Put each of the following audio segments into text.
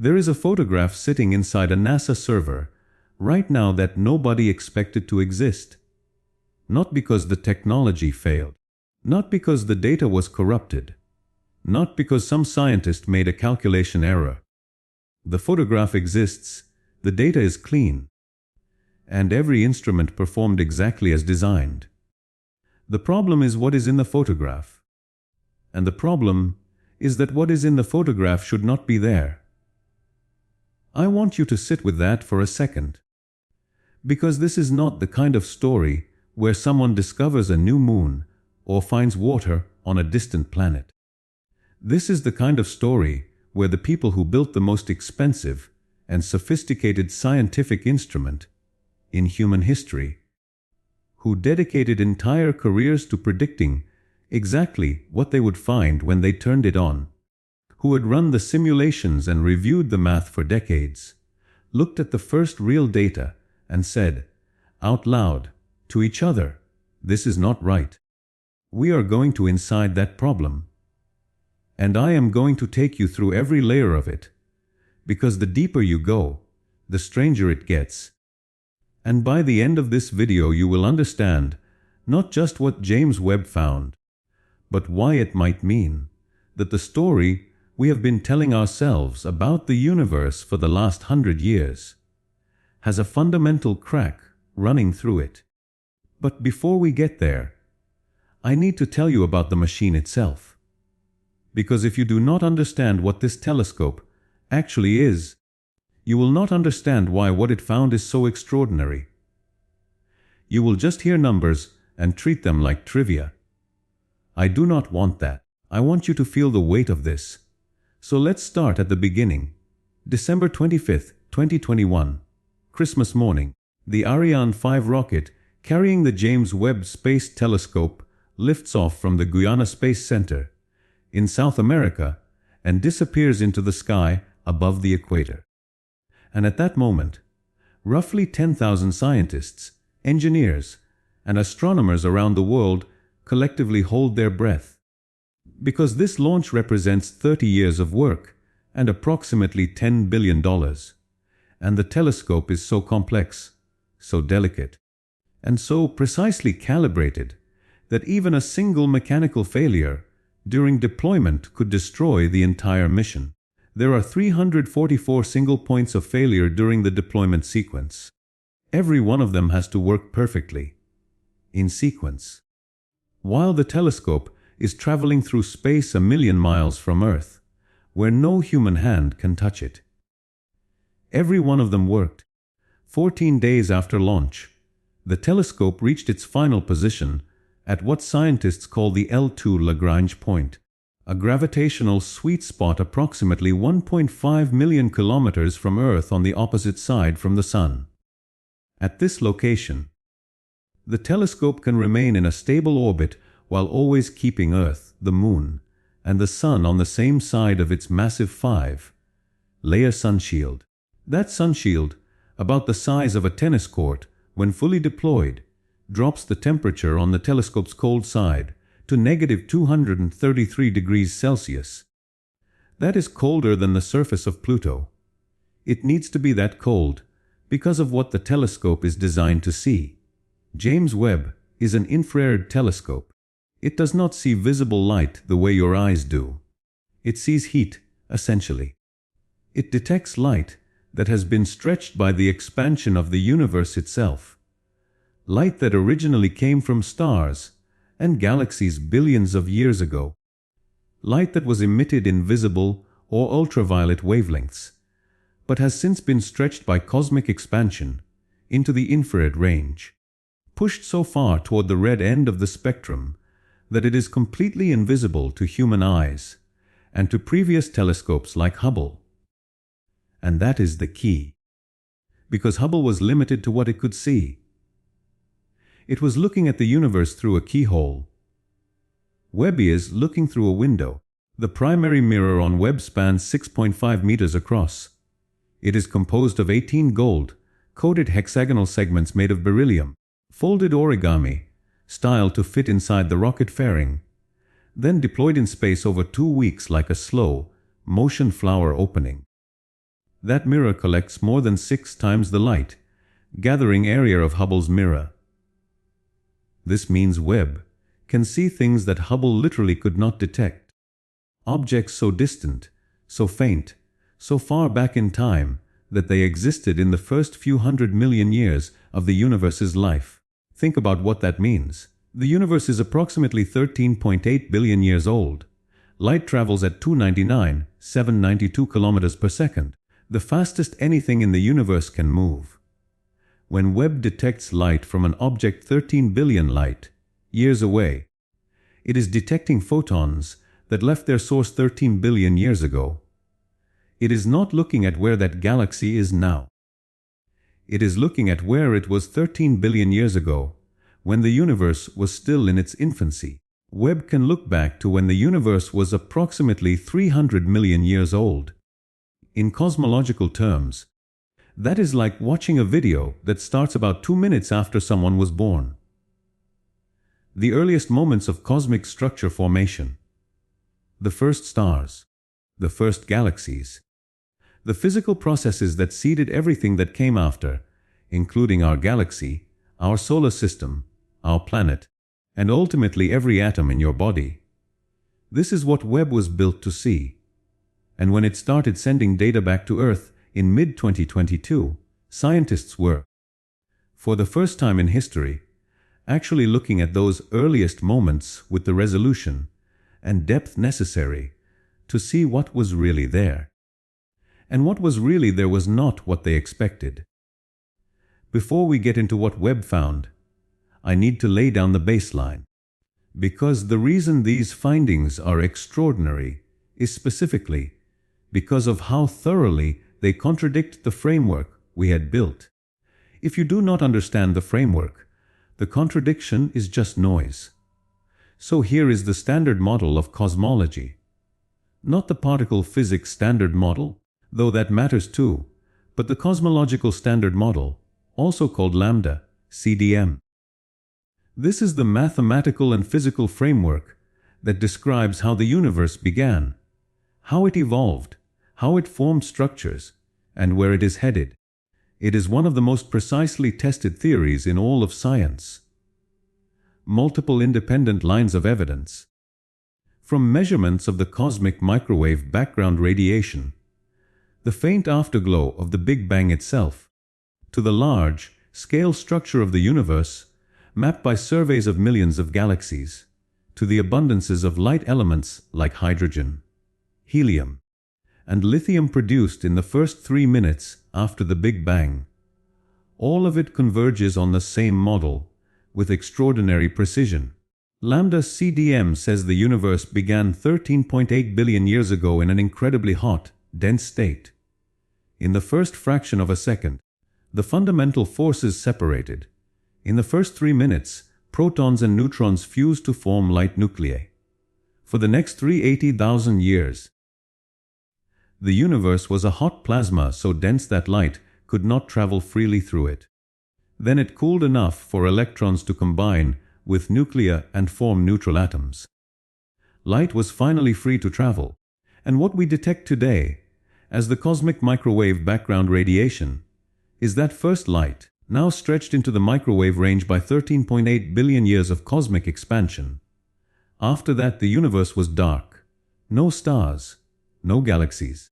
There is a photograph sitting inside a NASA server right now that nobody expected to exist. Not because the technology failed, not because the data was corrupted, not because some scientist made a calculation error. The photograph exists, the data is clean, and every instrument performed exactly as designed. The problem is what is in the photograph. And the problem is that what is in the photograph should not be there. I want you to sit with that for a second. Because this is not the kind of story where someone discovers a new moon or finds water on a distant planet. This is the kind of story where the people who built the most expensive and sophisticated scientific instrument in human history, who dedicated entire careers to predicting exactly what they would find when they turned it on, who had run the simulations and reviewed the math for decades, looked at the first real data and said, out loud, to each other, this is not right. We are going to inside that problem. And I am going to take you through every layer of it, because the deeper you go, the stranger it gets. And by the end of this video you will understand not just what James Webb found, but why it might mean that the story we have been telling ourselves about the universe for the last 100 years has a fundamental crack running through it. But before we get there, I need to tell you about the machine itself. Because if you do not understand what this telescope actually is, you will not understand why what it found is so extraordinary. You will just hear numbers and treat them like trivia. I do not want that. I want you to feel the weight of this. So let's start at the beginning. December 25th, 2021, Christmas morning. The Ariane 5 rocket carrying the James Webb Space Telescope lifts off from the Guyana Space Center in South America and disappears into the sky above the equator. And at that moment, roughly 10,000 scientists, engineers, and astronomers around the world collectively hold their breath. Because this launch represents 30 years of work and approximately $10 billion. And the telescope is so complex, so delicate, and so precisely calibrated that even a single mechanical failure during deployment could destroy the entire mission. There are 344 single points of failure during the deployment sequence. Every one of them has to work perfectly, in sequence. While the telescope is traveling through space 1,000,000 miles from Earth, where no human hand can touch it. Every one of them worked. 14 days after launch, the telescope reached its final position at what scientists call the L2 Lagrange point, a gravitational sweet spot approximately 1.5 million kilometers from Earth on the opposite side from the Sun. At this location, the telescope can remain in a stable orbit while always keeping Earth, the Moon, and the Sun on the same side of its massive 5-layer sunshield. That sunshield, about the size of a tennis court, when fully deployed, drops the temperature on the telescope's cold side to negative 233 degrees Celsius. That is colder than the surface of Pluto. It needs to be that cold because of what the telescope is designed to see. James Webb is an infrared telescope. It does not see visible light the way your eyes do. It sees heat, essentially. It detects light that has been stretched by the expansion of the universe itself. Light that originally came from stars and galaxies billions of years ago. Light that was emitted in visible or ultraviolet wavelengths, but has since been stretched by cosmic expansion into the infrared range, pushed so far toward the red end of the spectrum that it is completely invisible to human eyes and to previous telescopes like Hubble. And that is the key, because Hubble was limited to what it could see. It was looking at the universe through a keyhole. Webb is looking through a window. The primary mirror on Webb spans 6.5 meters across. It is composed of 18 gold-coated hexagonal segments made of beryllium, folded origami, styled to fit inside the rocket fairing, then deployed in space over 2 weeks like a slow motion flower opening. That mirror collects more than 6 times the light, gathering area of Hubble's mirror. This means Webb can see things that Hubble literally could not detect. Objects so distant, so faint, so far back in time that they existed in the first few 100 million years of the universe's life. Think about what that means. The universe is approximately 13.8 billion years old. Light travels at 299,792 kilometers per second, the fastest anything in the universe can move. When Webb detects light from an object 13 billion light years away, it is detecting photons that left their source 13 billion years ago. It is not looking at where that galaxy is now. It is looking at where it was 13 billion years ago, when the universe was still in its infancy. Webb can look back to when the universe was approximately 300 million years old. In cosmological terms, that is like watching a video that starts about 2 minutes after someone was born. The earliest moments of cosmic structure formation. The first stars. The first galaxies. The physical processes that seeded everything that came after, including our galaxy, our solar system, our planet, and ultimately every atom in your body. This is what Webb was built to see. And when it started sending data back to Earth in mid-2022, scientists were, for the first time in history, actually looking at those earliest moments with the resolution and depth necessary to see what was really there. And what was really there was not what they expected. Before we get into what Webb found, I need to lay down the baseline. Because the reason these findings are extraordinary is specifically because of how thoroughly they contradict the framework we had built. If you do not understand the framework, the contradiction is just noise. So here is the standard model of cosmology. Not the particle physics standard model, though that matters too, but the cosmological standard model, also called lambda, CDM. This is the mathematical and physical framework that describes how the universe began, how it evolved, how it formed structures, and where it is headed. It is one of the most precisely tested theories in all of science. Multiple independent lines of evidence. From measurements of the cosmic microwave background radiation, the faint afterglow of the Big Bang itself, to the large-scale structure of the universe, mapped by surveys of millions of galaxies, to the abundances of light elements like hydrogen, helium, and lithium produced in the first 3 minutes after the Big Bang. All of it converges on the same model, with extraordinary precision. Lambda CDM says the universe began 13.8 billion years ago in an incredibly hot, dense state. In the first fraction of a second, the fundamental forces separated. In the first 3 minutes, protons and neutrons fused to form light nuclei. For the next 380,000 years, the universe was a hot plasma so dense that light could not travel freely through it. Then it cooled enough for electrons to combine with nuclei and form neutral atoms. Light was finally free to travel, and what we detect today as the cosmic microwave background radiation is that first light, now stretched into the microwave range by 13.8 billion years of cosmic expansion. After that, the universe was dark. No stars, no galaxies.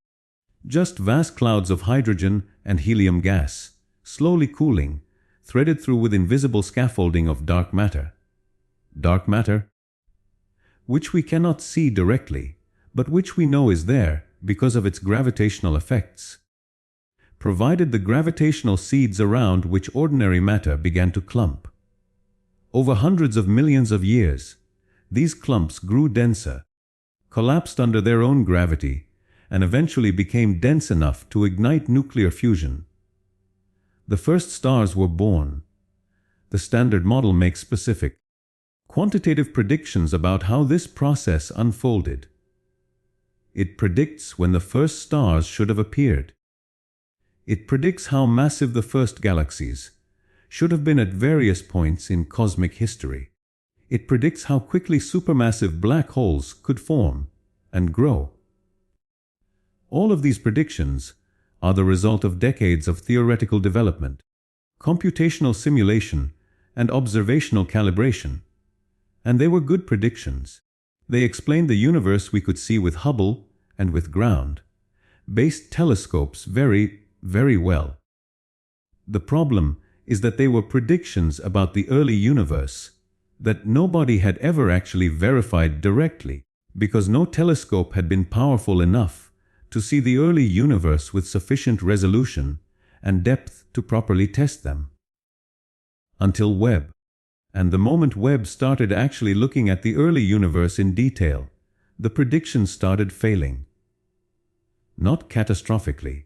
Just vast clouds of hydrogen and helium gas, slowly cooling, threaded through with invisible scaffolding of dark matter. Dark matter, which we cannot see directly, but which we know is there because of its gravitational effects. Provided the gravitational seeds around which ordinary matter began to clump. Over hundreds of millions of years, these clumps grew denser, collapsed under their own gravity, and eventually became dense enough to ignite nuclear fusion. The first stars were born. The standard model makes specific, quantitative predictions about how this process unfolded. It predicts when the first stars should have appeared. It predicts how massive the first galaxies should have been at various points in cosmic history. It predicts how quickly supermassive black holes could form and grow. All of these predictions are the result of decades of theoretical development, computational simulation, and observational calibration. And they were good predictions. They explained the universe we could see with Hubble and with ground-based telescopes very, very well. The problem is that they were predictions about the early universe that nobody had ever actually verified directly, because no telescope had been powerful enough to see the early universe with sufficient resolution and depth to properly test them. Until Webb. And the moment Webb started actually looking at the early universe in detail, the predictions started failing. Not catastrophically.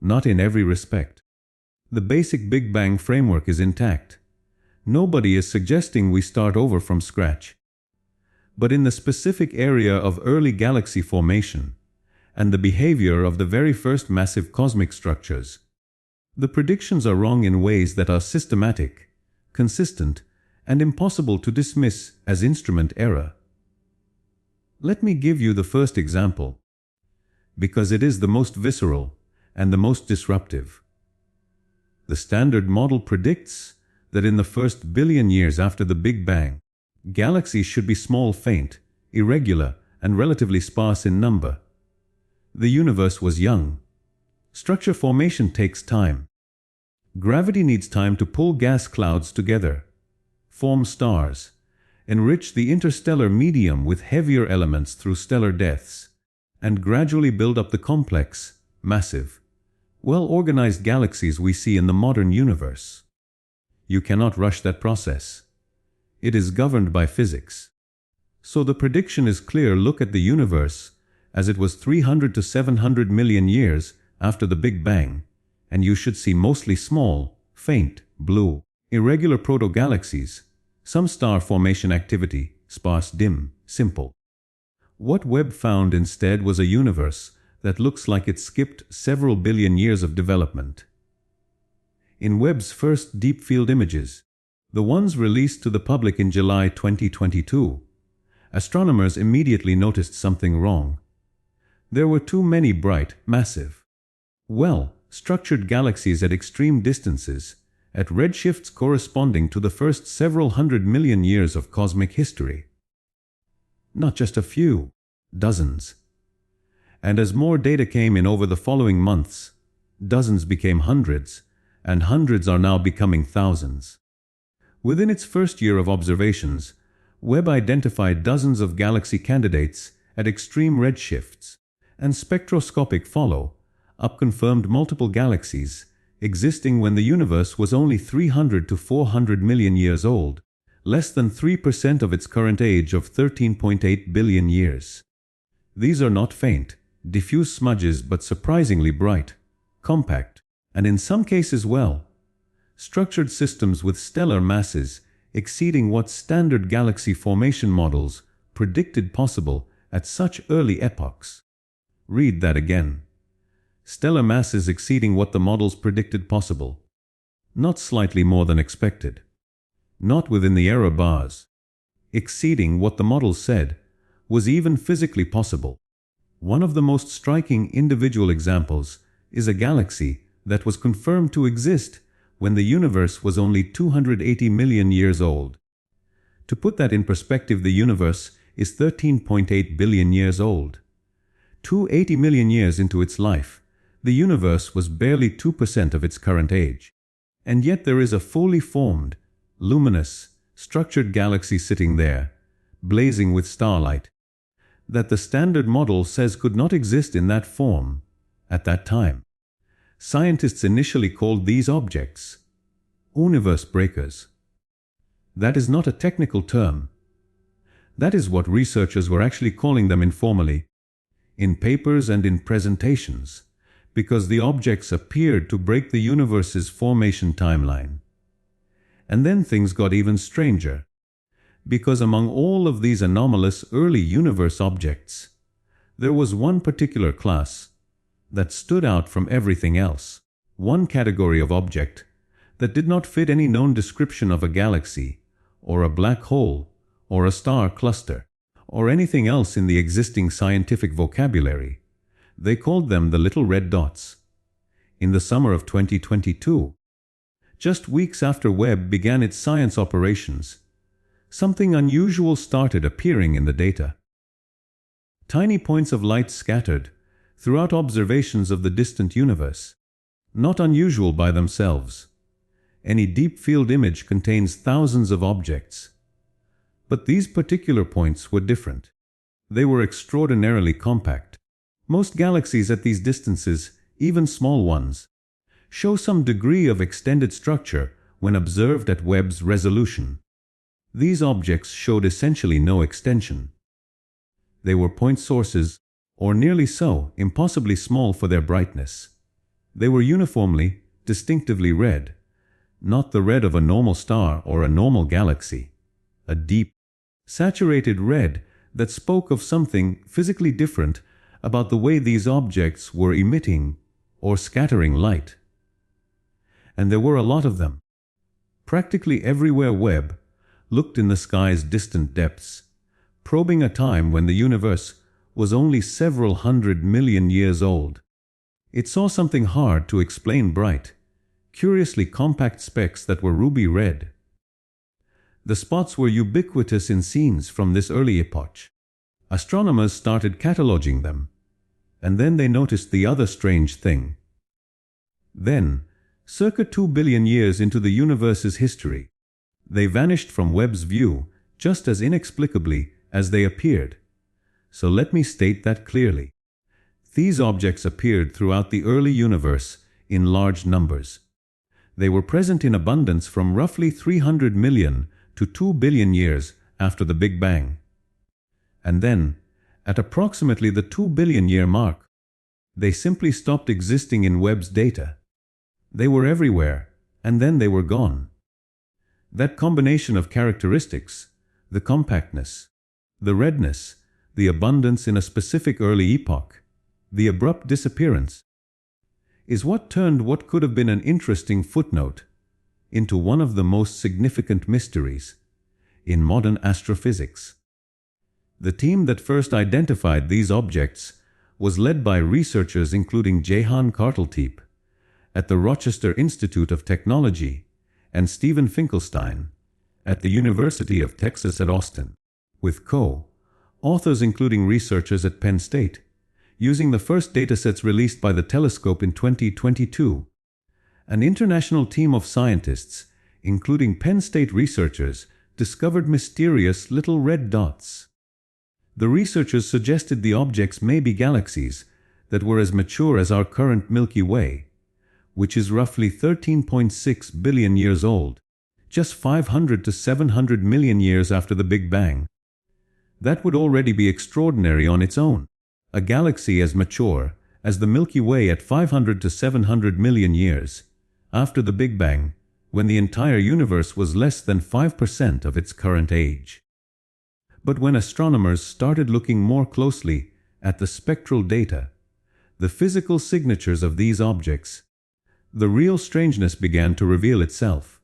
Not in every respect. The basic Big Bang framework is intact. Nobody is suggesting we start over from scratch. But in the specific area of early galaxy formation and the behavior of the very first massive cosmic structures, the predictions are wrong in ways that are systematic, consistent, and impossible to dismiss as instrument error. Let me give you the first example, because it is the most visceral and the most disruptive. The Standard Model predicts that in the first billion years after the Big Bang, galaxies should be small, faint, irregular, and relatively sparse in number. The universe was young. Structure formation takes time. Gravity needs time to pull gas clouds together, form stars, enrich the interstellar medium with heavier elements through stellar deaths, and gradually build up the complex, massive, well-organized galaxies we see in the modern universe. You cannot rush that process. It is governed by physics. So the prediction is clear: look at the universe as it was 300 to 700 million years after the Big Bang, and you should see mostly small, faint, blue, irregular proto-galaxies, some star formation activity, sparse, dim, simple. What Webb found instead was a universe that looks like it skipped several billion years of development. In Webb's first deep field images, the ones released to the public in July 2022, astronomers immediately noticed something wrong. There were too many bright, massive, well-structured galaxies at extreme distances, at redshifts corresponding to the first several 100 million years of cosmic history. Not just a few, dozens. And as more data came in over the following months, dozens became hundreds, and hundreds are now becoming thousands. Within its first year of observations, Webb identified dozens of galaxy candidates at extreme redshifts, and spectroscopic follow-up confirmed multiple galaxies existing when the universe was only 300 to 400 million years old, less than 3% of its current age of 13.8 billion years. These are not faint, diffuse smudges, but surprisingly bright, compact, and in some cases well-structured systems with stellar masses exceeding what standard galaxy formation models predicted possible at such early epochs. Read that again. Stellar masses exceeding what the models predicted possible. Not slightly more than expected. Not within the error bars. Exceeding what the models said was even physically possible. One of the most striking individual examples is a galaxy that was confirmed to exist when the universe was only 280 million years old. To put that in perspective, the universe is 13.8 billion years old. 280 million years into its life, the universe was barely 2% of its current age. And yet there is a fully formed, luminous, structured galaxy sitting there, blazing with starlight, that the Standard Model says could not exist in that form at that time. Scientists initially called these objects universe breakers. That is not a technical term. That is what researchers were actually calling them informally, in papers and in presentations, because the objects appeared to break the universe's formation timeline. And then things got even stranger, because among all of these anomalous early universe objects, there was one particular class that stood out from everything else, one category of object that did not fit any known description of a galaxy, or a black hole, or a star cluster, or anything else in the existing scientific vocabulary. They called them the little red dots. in the summer of 2022. Just weeks after Webb began its science operations, something unusual started appearing in the data. Tiny points of light scattered throughout observations of the distant universe. Not unusual by themselves. Any deep field image contains thousands of objects. But these particular points were different. They were extraordinarily compact. Most galaxies at these distances, even small ones, show some degree of extended structure when observed at Webb's resolution. These objects showed essentially no extension. They were point sources, or nearly so, impossibly small for their brightness. They were uniformly, distinctively red, not the red of a normal star or a normal galaxy. A deep, saturated red that spoke of something physically different about the way these objects were emitting or scattering light. And there were a lot of them. Practically everywhere Webb looked in the sky's distant depths, probing a time when the universe was only several 100 million years old. It saw something hard to explain: bright, curiously compact specks that were ruby red. The spots were ubiquitous in scenes from this early epoch. Astronomers started cataloging them, and then they noticed the other strange thing. Then, circa 2 billion years into the universe's history, they vanished from Webb's view just as inexplicably as they appeared. So let me state that clearly. These objects appeared throughout the early universe in large numbers. They were present in abundance from roughly 300 million to 2 billion years after the Big Bang. And then, at approximately the 2 billion year mark, they simply stopped existing in Webb's data. They were everywhere, and then they were gone. That combination of characteristics, the compactness, the redness, the abundance in a specific early epoch, the abrupt disappearance, is what turned what could have been an interesting footnote into one of the most significant mysteries in modern astrophysics. The team that first identified these objects was led by researchers including Jehan Kartelteep at the Rochester Institute of Technology and Stephen Finkelstein at the University of Texas at Austin, with co-authors including researchers at Penn State, using the first datasets released by the telescope in 2022. An international team of scientists, including Penn State researchers, discovered mysterious little red dots. The researchers suggested the objects may be galaxies that were as mature as our current Milky Way, which is roughly 13.6 billion years old, just 500 to 700 million years after the Big Bang. That would already be extraordinary on its own. A galaxy as mature as the Milky Way at 500 to 700 million years after the Big Bang, when the entire universe was less than 5% of its current age. But when astronomers started looking more closely at the spectral data, the physical signatures of these objects, the real strangeness began to reveal itself.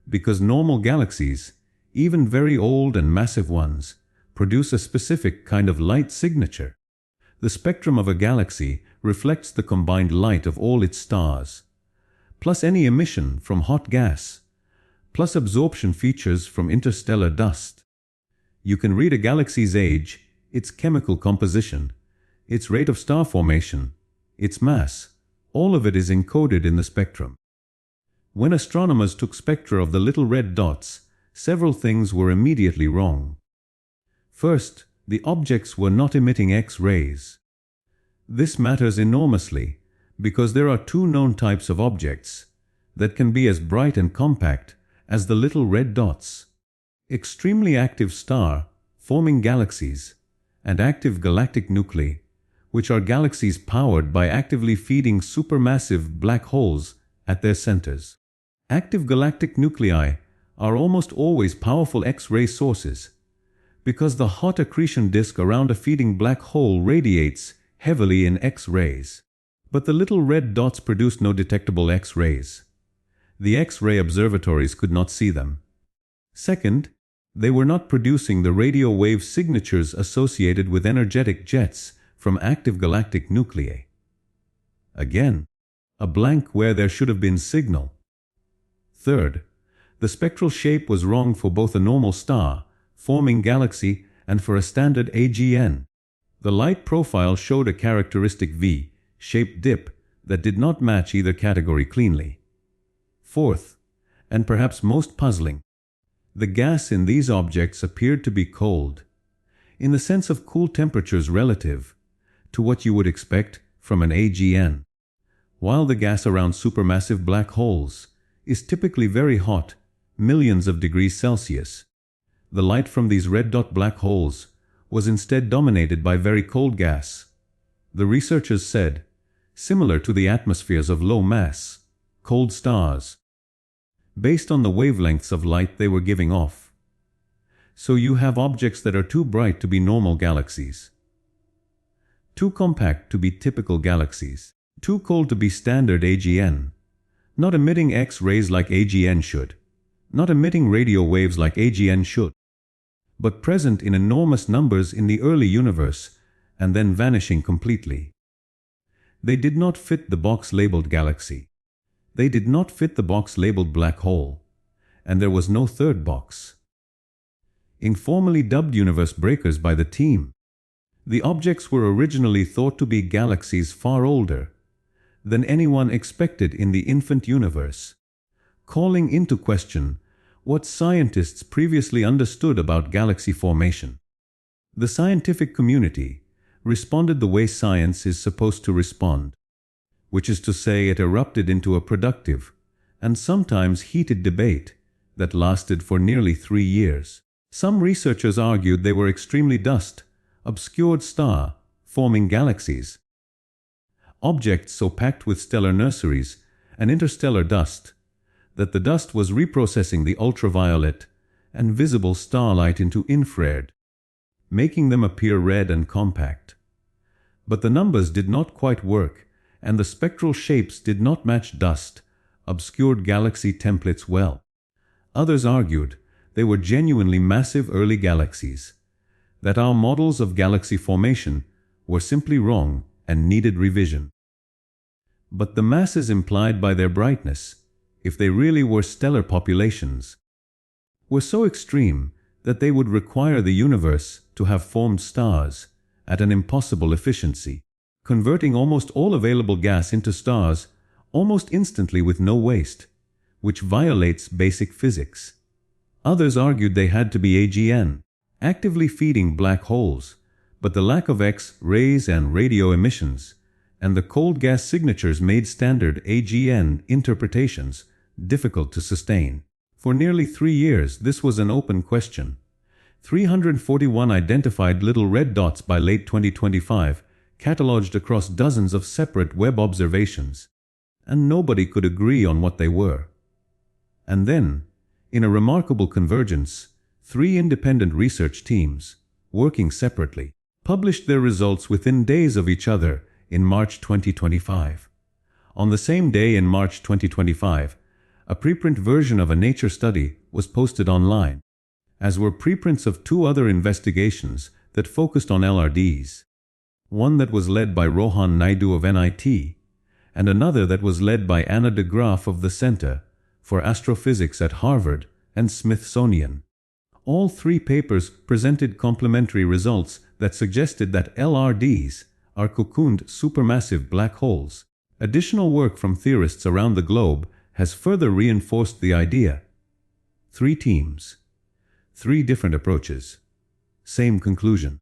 Because normal galaxies, even very old and massive ones, produce a specific kind of light signature. The spectrum of a galaxy reflects the combined light of all its stars, plus any emission from hot gas, plus absorption features from interstellar dust. You can read a galaxy's age, its chemical composition, its rate of star formation, its mass. All of it is encoded in the spectrum. When astronomers took spectra of the little red dots, several things were immediately wrong. First, the objects were not emitting X-rays. This matters enormously because there are two known types of objects that can be as bright and compact as the little red dots: extremely active star-forming galaxies and active galactic nuclei, which are galaxies powered by actively feeding supermassive black holes at their centers. Active galactic nuclei are almost always powerful X-ray sources, because the hot accretion disk around a feeding black hole radiates heavily in X-rays. But the little red dots produce no detectable X-rays. The X-ray observatories could not see them. Second, they were not producing the radio wave signatures associated with energetic jets from active galactic nuclei. Again, a blank where there should have been signal. Third, the spectral shape was wrong for both a normal star-forming galaxy and for a standard AGN. The light profile showed a characteristic V-shaped dip that did not match either category cleanly. Fourth, and perhaps most puzzling, the gas in these objects appeared to be cold, in the sense of cool temperatures relative to what you would expect from an AGN. While the gas around supermassive black holes is typically very hot, millions of degrees Celsius, the light from these red dot black holes was instead dominated by very cold gas. The researchers said, similar to the atmospheres of low-mass, cold stars, based on the wavelengths of light they were giving off. So you have objects that are too bright to be normal galaxies, too compact to be typical galaxies, too cold to be standard AGN, not emitting X-rays like AGN should, not emitting radio waves like AGN should, but present in enormous numbers in the early universe and then vanishing completely. They did not fit the box labeled galaxy. They did not fit the box labeled black hole, and there was no third box. Informally dubbed universe breakers by the team, the objects were originally thought to be galaxies far older than anyone expected in the infant universe, calling into question what scientists previously understood about galaxy formation. The scientific community responded the way science is supposed to respond, which is to say it erupted into a productive and sometimes heated debate that lasted for nearly 3 years. Some researchers argued they were extremely dust-obscured star-forming galaxies, objects so packed with stellar nurseries and interstellar dust that the dust was reprocessing the ultraviolet and visible starlight into infrared, making them appear red and compact. But the numbers did not quite work, and the spectral shapes did not match dust-obscured galaxy templates well. Others argued they were genuinely massive early galaxies, that our models of galaxy formation were simply wrong and needed revision. But the masses implied by their brightness, if they really were stellar populations, were so extreme that they would require the universe to have formed stars at an impossible efficiency, converting almost all available gas into stars almost instantly with no waste, which violates basic physics. Others argued they had to be AGN, actively feeding black holes, but the lack of X-rays and radio emissions and the cold gas signatures made standard AGN interpretations difficult to sustain. For nearly 3 years this was an open question. 341 identified little red dots by late 2025, catalogued across dozens of separate Webb observations, and nobody could agree on what they were. And then, in a remarkable convergence, 3 independent research teams, working separately, published their results within days of each other in March 2025. On the same day in March 2025, a preprint version of a Nature study was posted online, as were preprints of 2 other investigations that focused on LRDs, one that was led by Rohan Naidu of NIT, and another that was led by Anna de Graaf of the Center for Astrophysics at Harvard and Smithsonian. All 3 papers presented complementary results that suggested that LRDs are cocooned supermassive black holes. Additional work from theorists around the globe has further reinforced the idea. 3 teams, 3 different approaches, same conclusion.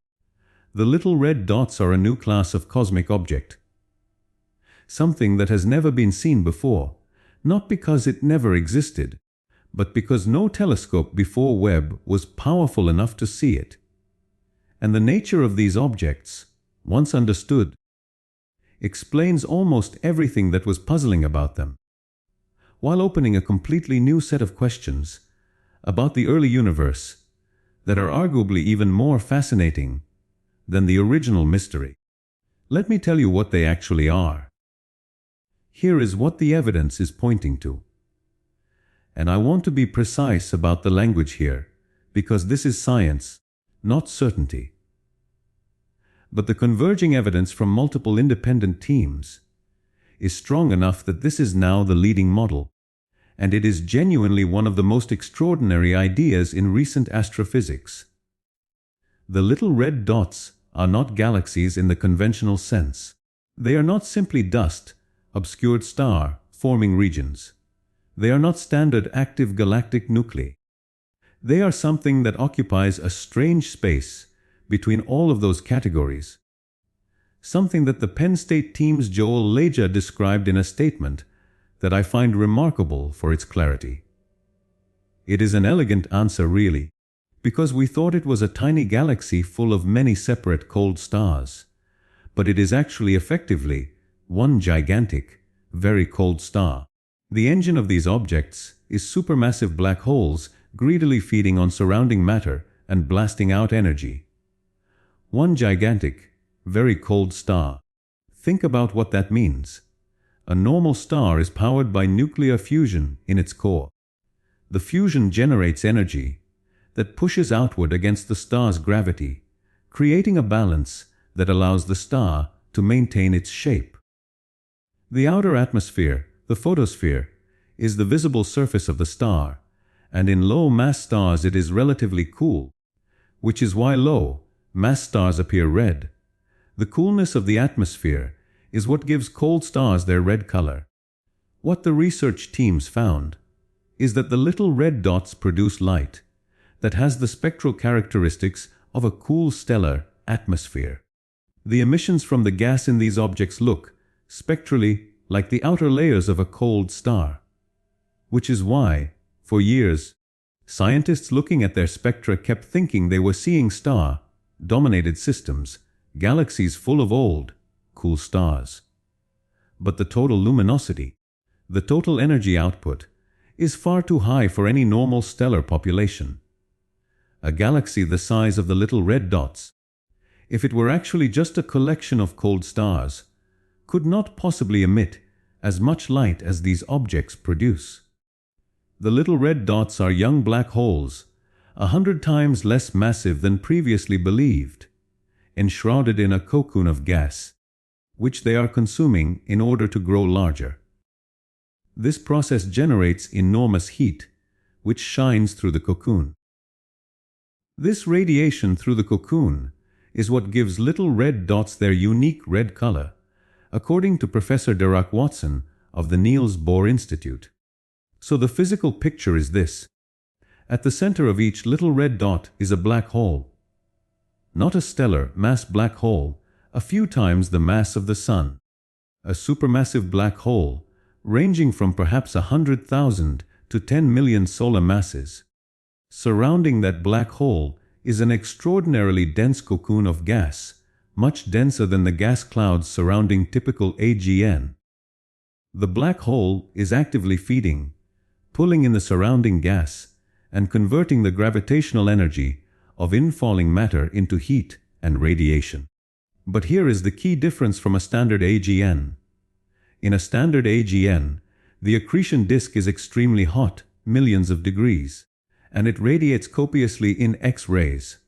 The little red dots are a new class of cosmic object, something that has never been seen before, not because it never existed, but because no telescope before Webb was powerful enough to see it. And the nature of these objects, once understood, explains almost everything that was puzzling about them, while opening a completely new set of questions about the early universe that are arguably even more fascinating than the original mystery. Let me tell you what they actually are. Here is what the evidence is pointing to. And I want to be precise about the language here, because this is science, not certainty. But the converging evidence from multiple independent teams is strong enough that this is now the leading model. And it is genuinely one of the most extraordinary ideas in recent astrophysics. The little red dots are not galaxies in the conventional sense. They are not simply dust, obscured star-forming regions. They are not standard active galactic nuclei. They are something that occupies a strange space between all of those categories. Something that the Penn State team's Joel Leja described in a statement that I find remarkable for its clarity. It is an elegant answer, really, because we thought it was a tiny galaxy full of many separate cold stars. But it is actually effectively one gigantic, very cold star. The engine of these objects is supermassive black holes greedily feeding on surrounding matter and blasting out energy. One gigantic, very cold star. Think about what that means. A normal star is powered by nuclear fusion in its core. The fusion generates energy that pushes outward against the star's gravity, creating a balance that allows the star to maintain its shape. The outer atmosphere, the photosphere, is the visible surface of the star, and in low-mass stars it is relatively cool, which is why low-mass stars appear red. The coolness of the atmosphere is what gives cold stars their red color. What the research teams found is that the little red dots produce light that has the spectral characteristics of a cool stellar atmosphere. The emissions from the gas in these objects look, spectrally, like the outer layers of a cold star. Which is why, for years, scientists looking at their spectra kept thinking they were seeing star-dominated systems, galaxies full of old, cool stars. But the total luminosity, the total energy output, is far too high for any normal stellar population. A galaxy the size of the little red dots, if it were actually just a collection of cold stars, could not possibly emit as much light as these objects produce. The little red dots are young black holes, 100 times less massive than previously believed, enshrouded in a cocoon of gas, which they are consuming in order to grow larger. This process generates enormous heat, which shines through the cocoon. This radiation through the cocoon is what gives little red dots their unique red color, according to Professor Derek Watson of the Niels Bohr Institute. So the physical picture is this. At the center of each little red dot is a black hole. Not a stellar mass black hole, a few times the mass of the Sun. A supermassive black hole, ranging from perhaps 100,000 to 10 million solar masses. Surrounding that black hole is an extraordinarily dense cocoon of gas, much denser than the gas clouds surrounding typical AGN. The black hole is actively feeding, pulling in the surrounding gas, and converting the gravitational energy of infalling matter into heat and radiation. But here is the key difference from a standard AGN. In a standard AGN, the accretion disk is extremely hot, millions of degrees, and it radiates copiously in X-rays.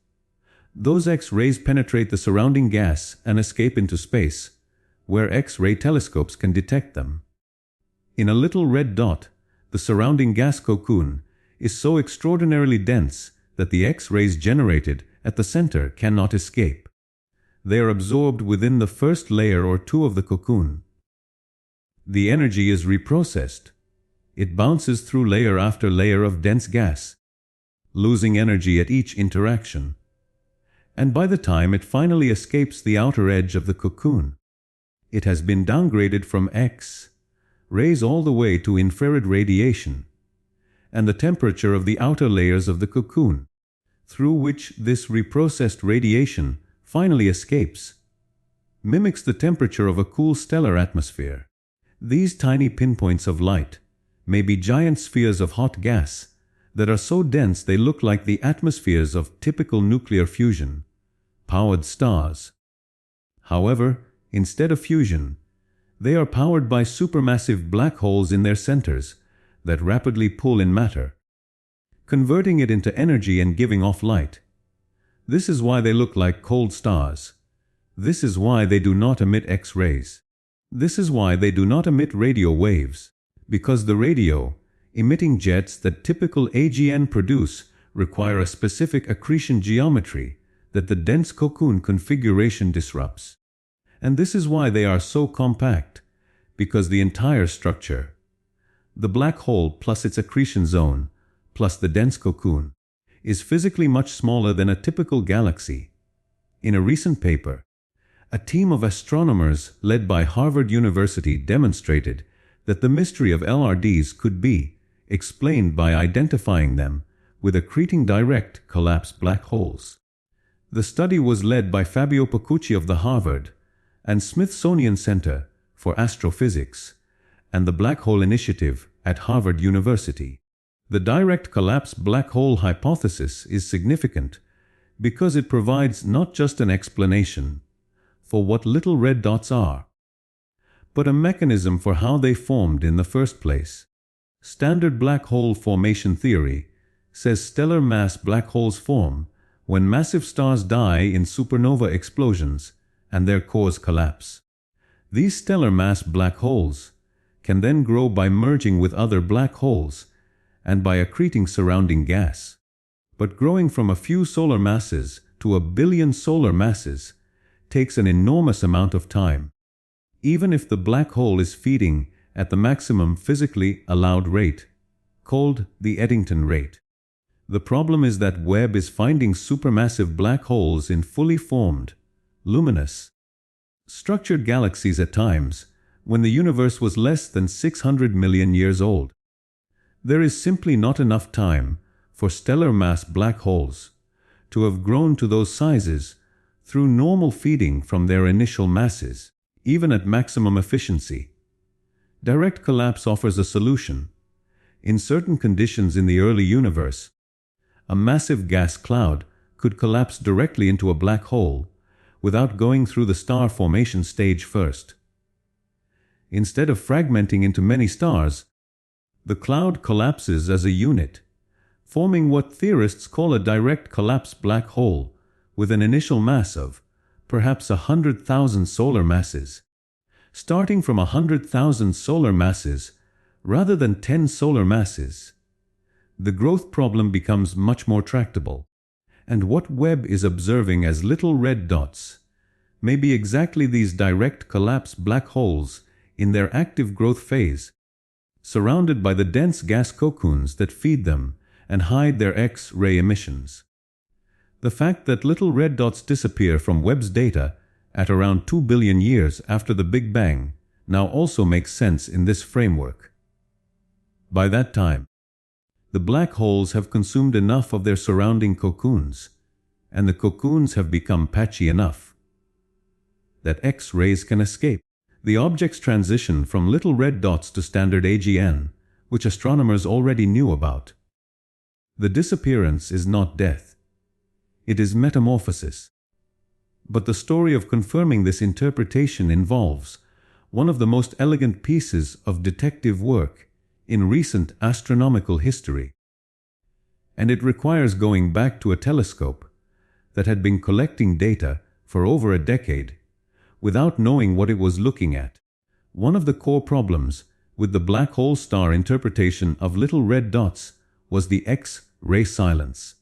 Those X-rays penetrate the surrounding gas and escape into space, where X-ray telescopes can detect them. In a little red dot, the surrounding gas cocoon is so extraordinarily dense that the X-rays generated at the center cannot escape. They are absorbed within the first layer or two of the cocoon. The energy is reprocessed. It bounces through layer after layer of dense gas, losing energy at each interaction. And by the time it finally escapes the outer edge of the cocoon, it has been downgraded from X-rays all the way to infrared radiation, and the temperature of the outer layers of the cocoon, through which this reprocessed radiation finally escapes, mimics the temperature of a cool stellar atmosphere. These tiny pinpoints of light may be giant spheres of hot gas that are so dense they look like the atmospheres of typical nuclear fusion-powered stars. However, instead of fusion, they are powered by supermassive black holes in their centers that rapidly pull in matter, converting it into energy and giving off light. This is why they look like cold stars. This is why they do not emit X-rays. This is why they do not emit radio waves, because the radio emitting jets that typical AGN produce require a specific accretion geometry that the dense cocoon configuration disrupts. And this is why they are so compact, because the entire structure, the black hole plus its accretion zone, plus the dense cocoon, is physically much smaller than a typical galaxy. In a recent paper, a team of astronomers led by Harvard University demonstrated that the mystery of LRDs could be explained by identifying them with accreting direct collapse black holes. The study was led by Fabio Pacucci of the Harvard and Smithsonian Center for Astrophysics and the Black Hole Initiative at Harvard University. The direct collapse black hole hypothesis is significant because it provides not just an explanation for what little red dots are, but a mechanism for how they formed in the first place. Standard black hole formation theory says stellar mass black holes form when massive stars die in supernova explosions and their cores collapse. These stellar mass black holes can then grow by merging with other black holes and by accreting surrounding gas. But growing from a few solar masses to 1 billion solar masses takes an enormous amount of time, even if the black hole is feeding at the maximum physically allowed rate, called the Eddington rate. The problem is that Webb is finding supermassive black holes in fully formed, luminous, structured galaxies at times when the universe was less than 600 million years old. There is simply not enough time for stellar mass black holes to have grown to those sizes through normal feeding from their initial masses, even at maximum efficiency. Direct collapse offers a solution. In certain conditions in the early universe, a massive gas cloud could collapse directly into a black hole without going through the star formation stage first. Instead of fragmenting into many stars, the cloud collapses as a unit, forming what theorists call a direct collapse black hole with an initial mass of perhaps 100,000 solar masses. Starting from 100,000 solar masses rather than 10 solar masses, the growth problem becomes much more tractable, and what Webb is observing as little red dots may be exactly these direct collapse black holes in their active growth phase, surrounded by the dense gas cocoons that feed them and hide their X-ray emissions. The fact that little red dots disappear from Webb's data at around 2 billion years after the Big Bang now also makes sense in this framework. By that time, the black holes have consumed enough of their surrounding cocoons, and the cocoons have become patchy enough that X-rays can escape. The objects transition from little red dots to standard AGN, which astronomers already knew about. The disappearance is not death. It is metamorphosis. But the story of confirming this interpretation involves one of the most elegant pieces of detective work in recent astronomical history. And it requires going back to a telescope that had been collecting data for over a decade without knowing what it was looking at. One of the core problems with the black hole star interpretation of little red dots was the X-ray silence.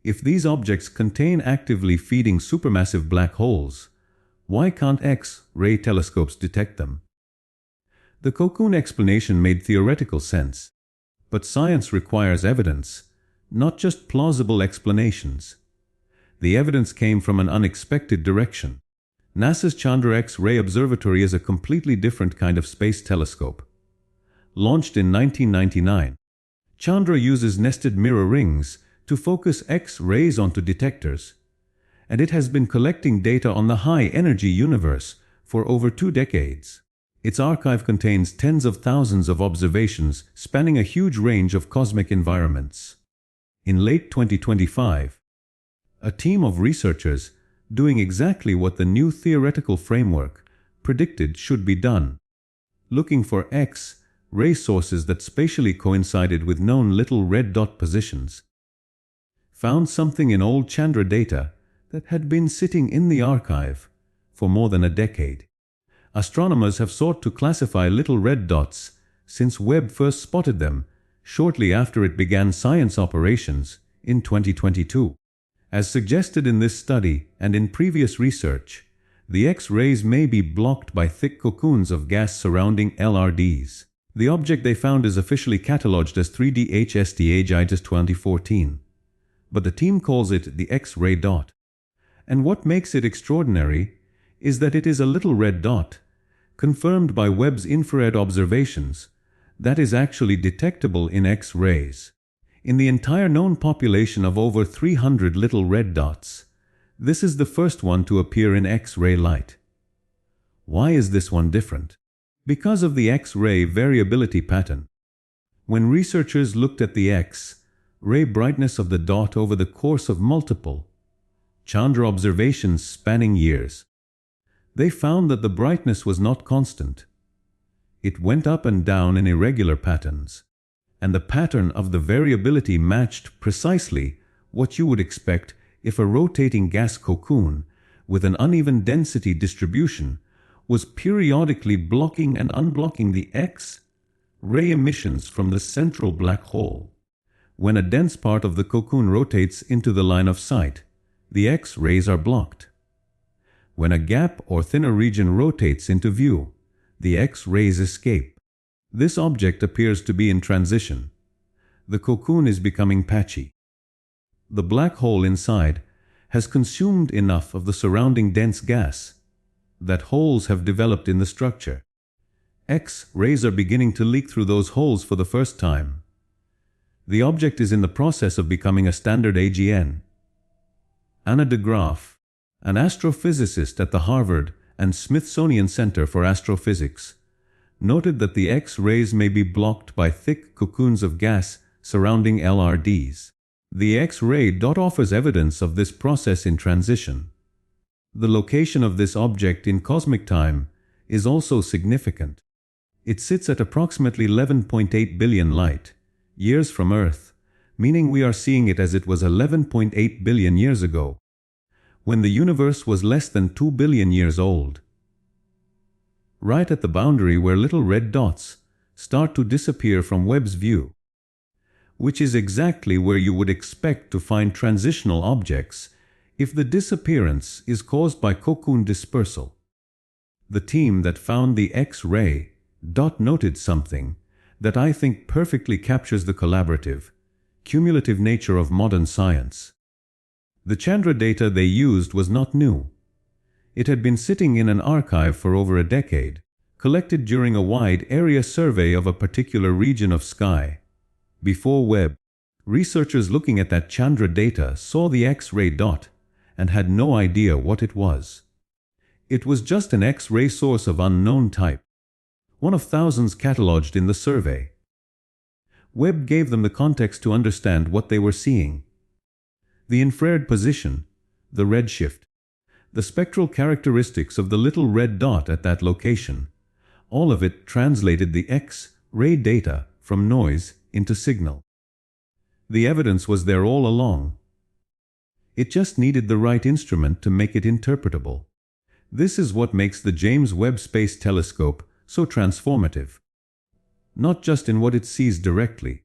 If these objects contain actively feeding supermassive black holes, why can't X-ray telescopes detect them? The cocoon explanation made theoretical sense, but science requires evidence, not just plausible explanations. The evidence came from an unexpected direction. NASA's Chandra X-ray Observatory is a completely different kind of space telescope. Launched in 1999, Chandra uses nested mirror rings to focus X-rays onto detectors, and it has been collecting data on the high-energy universe for over 2 decades. Its archive contains tens of thousands of observations spanning a huge range of cosmic environments. In late 2025, a team of researchers doing exactly what the new theoretical framework predicted should be done, looking for X-ray sources that spatially coincided with known little red dot positions, found something in old Chandra data that had been sitting in the archive for more than a decade. Astronomers have sought to classify little red dots since Webb first spotted them, shortly after it began science operations in 2022. As suggested in this study and in previous research, the X-rays may be blocked by thick cocoons of gas surrounding LRDs. The object they found is officially catalogued as 3D JWST 2014, but the team calls it the X-ray dot. And what makes it extraordinary is that it is a little red dot, confirmed by Webb's infrared observations, that is actually detectable in X-rays. In the entire known population of over 300 little red dots, this is the first one to appear in X-ray light. Why is this one different? Because of the X-ray variability pattern. When researchers looked at the X-ray brightness of the dot over the course of multiple Chandra observations spanning years, they found that the brightness was not constant. It went up and down in irregular patterns, and the pattern of the variability matched precisely what you would expect if a rotating gas cocoon with an uneven density distribution was periodically blocking and unblocking the X-ray emissions from the central black hole. When a dense part of the cocoon rotates into the line of sight, the X-rays are blocked. When a gap or thinner region rotates into view, the X-rays escape. This object appears to be in transition. The cocoon is becoming patchy. The black hole inside has consumed enough of the surrounding dense gas that holes have developed in the structure. X-rays are beginning to leak through those holes for the first time. The object is in the process of becoming a standard AGN. Anna de Graaf, an astrophysicist at the Harvard and Smithsonian Center for Astrophysics, noted that the X-rays may be blocked by thick cocoons of gas surrounding LRDs. The X-ray dot offers evidence of this process in transition. The location of this object in cosmic time is also significant. It sits at approximately 11.8 billion light years from Earth, meaning we are seeing it as it was 11.8 billion years ago, when the universe was less than 2 billion years old. Right at the boundary where little red dots start to disappear from Webb's view, which is exactly where you would expect to find transitional objects if the disappearance is caused by cocoon dispersal. The team that found the X-ray dot noted something that I think perfectly captures the collaborative, cumulative nature of modern science. The Chandra data they used was not new. It had been sitting in an archive for over a decade, collected during a wide area survey of a particular region of sky. Before Webb, researchers looking at that Chandra data saw the X-ray dot and had no idea what it was. It was just an X-ray source of unknown type, one of thousands catalogued in the survey. Webb gave them the context to understand what they were seeing. The infrared position, the redshift, the spectral characteristics of the little red dot at that location, all of it translated the X-ray data from noise into signal. The evidence was there all along. It just needed the right instrument to make it interpretable. This is what makes the James Webb Space Telescope so transformative. Not just in what it sees directly,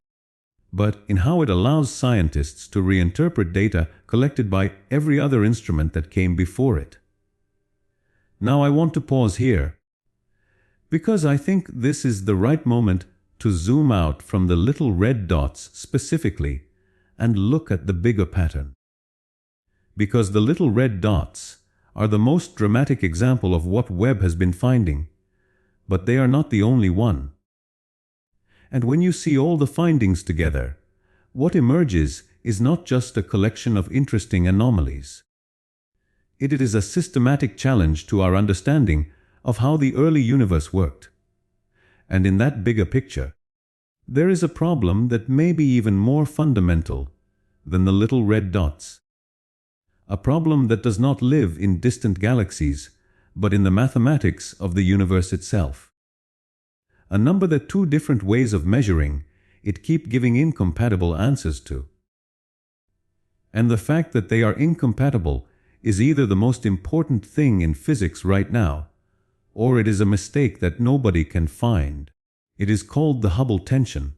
but in how it allows scientists to reinterpret data collected by every other instrument that came before it. Now I want to pause here, because I think this is the right moment to zoom out from the little red dots specifically and look at the bigger pattern. Because the little red dots are the most dramatic example of what Webb has been finding, but they are not the only one. And when you see all the findings together, what emerges is not just a collection of interesting anomalies. It is a systematic challenge to our understanding of how the early universe worked. And in that bigger picture, there is a problem that may be even more fundamental than the little red dots. A problem that does not live in distant galaxies, but in the mathematics of the universe itself. A number that two different ways of measuring it keep giving incompatible answers to. And the fact that they are incompatible is either the most important thing in physics right now, or it is a mistake that nobody can find. It is called the Hubble tension,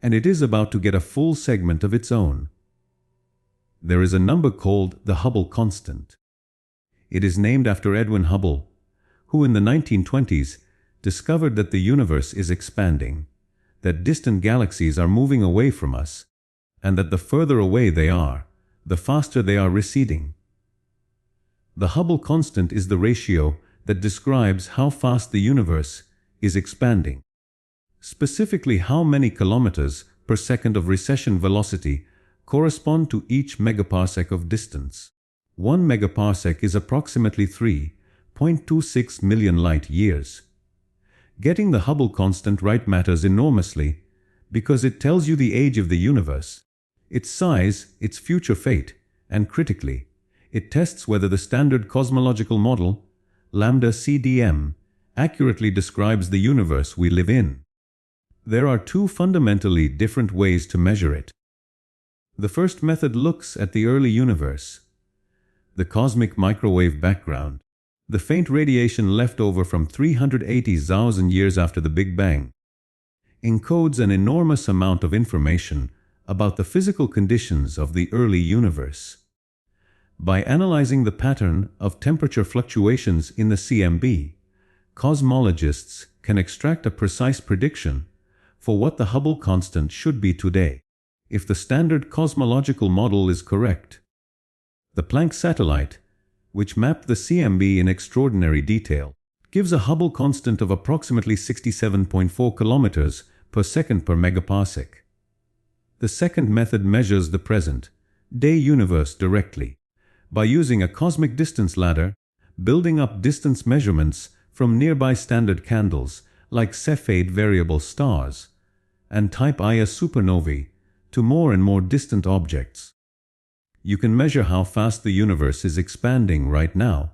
and it is about to get a full segment of its own. There is a number called the Hubble constant. It is named after Edwin Hubble, who in the 1920s discovered that the universe is expanding, that distant galaxies are moving away from us, and that the further away they are, the faster they are receding. The Hubble constant is the ratio that describes how fast the universe is expanding. Specifically, how many kilometers per second of recession velocity correspond to each megaparsec of distance. 1 megaparsec is approximately 3.26 million light years. Getting the Hubble constant right matters enormously because it tells you the age of the universe, its size, its future fate, and critically, it tests whether the standard cosmological model, lambda CDM, accurately describes the universe we live in. There are two fundamentally different ways to measure it. The first method looks at the early universe, the cosmic microwave background, the faint radiation left over from 380,000 years after the Big Bang, encodes an enormous amount of information about the physical conditions of the early universe. By analyzing the pattern of temperature fluctuations in the CMB, cosmologists can extract a precise prediction for what the Hubble constant should be today, if the standard cosmological model is correct. The Planck satellite, which mapped the CMB in extraordinary detail, gives a Hubble constant of approximately 67.4 kilometers per second per megaparsec. The second method measures the present-day universe directly, by using a cosmic distance ladder, building up distance measurements from nearby standard candles like Cepheid variable stars and Type Ia supernovae to more and more distant objects. You can measure how fast the universe is expanding right now.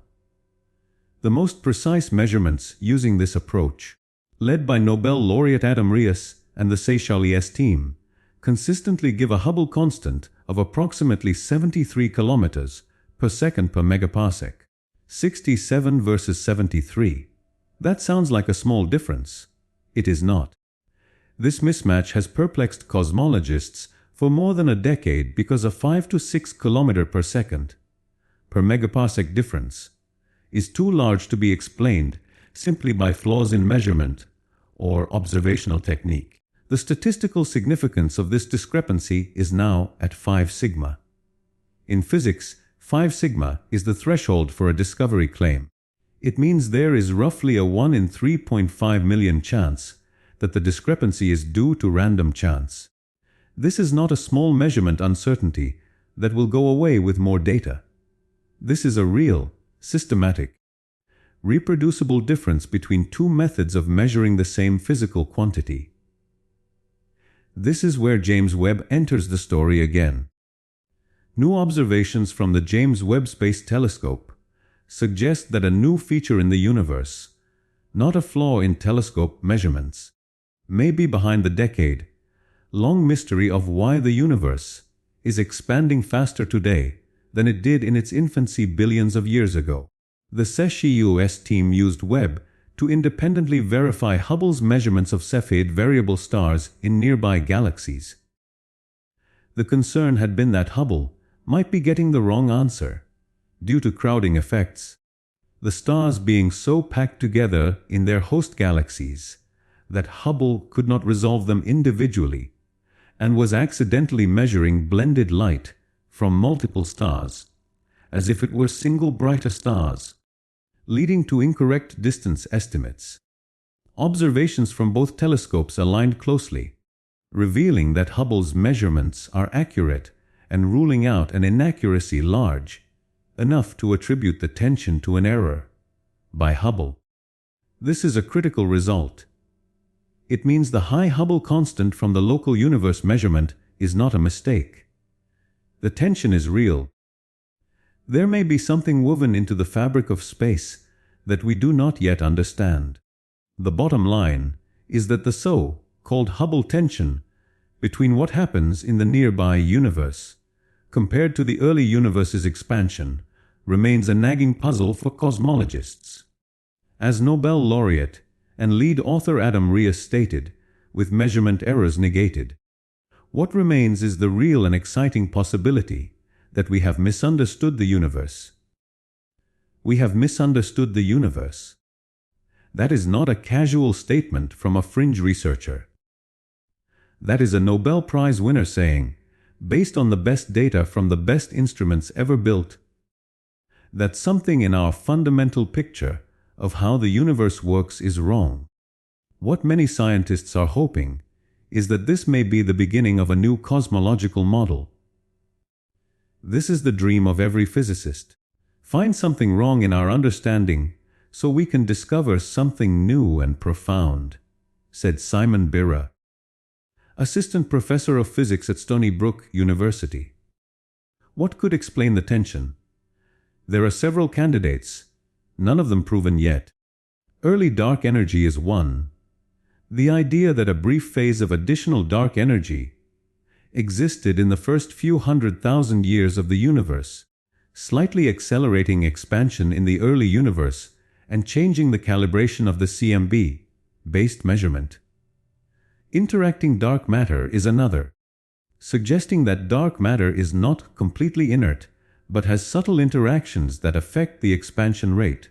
The most precise measurements using this approach, led by Nobel laureate Adam Riess and the JWST team, consistently give a Hubble constant of approximately 73 kilometers per second per megaparsec. 67 versus 73. That sounds like a small difference. It is not. This mismatch has perplexed cosmologists for more than a decade because a 5 to 6 kilometer per second per megaparsec difference is too large to be explained simply by flaws in measurement or observational technique. The statistical significance of this discrepancy is now at 5 sigma. In physics, 5 sigma is the threshold for a discovery claim. It means there is roughly a 1 in 3.5 million chance that the discrepancy is due to random chance. This is not a small measurement uncertainty that will go away with more data. This is a real, systematic, reproducible difference between two methods of measuring the same physical quantity. This is where James Webb enters the story again. New observations from the James Webb Space Telescope suggest that a new feature in the universe, not a flaw in telescope measurements, may be behind the decade-long mystery of why the universe is expanding faster today than it did in its infancy billions of years ago. The JWST team used Webb to independently verify Hubble's measurements of Cepheid variable stars in nearby galaxies. The concern had been that Hubble might be getting the wrong answer due to crowding effects, the stars being so packed together in their host galaxies that Hubble could not resolve them individually and was accidentally measuring blended light from multiple stars as if it were single brighter stars, leading to incorrect distance estimates. Observations from both telescopes aligned closely, revealing that Hubble's measurements are accurate and ruling out an inaccuracy large enough to attribute the tension to an error by Hubble. This is a critical result. It means the high Hubble constant from the local universe measurement is not a mistake. The tension is real. There may be something woven into the fabric of space that we do not yet understand. The bottom line is that the so-called Hubble tension between what happens in the nearby universe compared to the early universe's expansion remains a nagging puzzle for cosmologists. As Nobel laureate and lead author Adam Rees stated, with measurement errors negated, what remains is the real and exciting possibility that we have misunderstood the universe. We have misunderstood the universe. That is not a casual statement from a fringe researcher. That is a Nobel Prize winner saying, based on the best data from the best instruments ever built, that something in our fundamental picture of how the universe works is wrong. What many scientists are hoping is that this may be the beginning of a new cosmological model. This is the dream of every physicist. Find something wrong in our understanding so we can discover something new and profound, said Simon Birra, assistant professor of physics at Stony Brook University. What could explain the tension? There are several candidates, none of them proven yet. Early dark energy is one. The idea that a brief phase of additional dark energy existed in the first few 100,000 years of the universe, slightly accelerating expansion in the early universe and changing the calibration of the CMB-based measurement. Interacting dark matter is another, suggesting that dark matter is not completely inert but has subtle interactions that affect the expansion rate.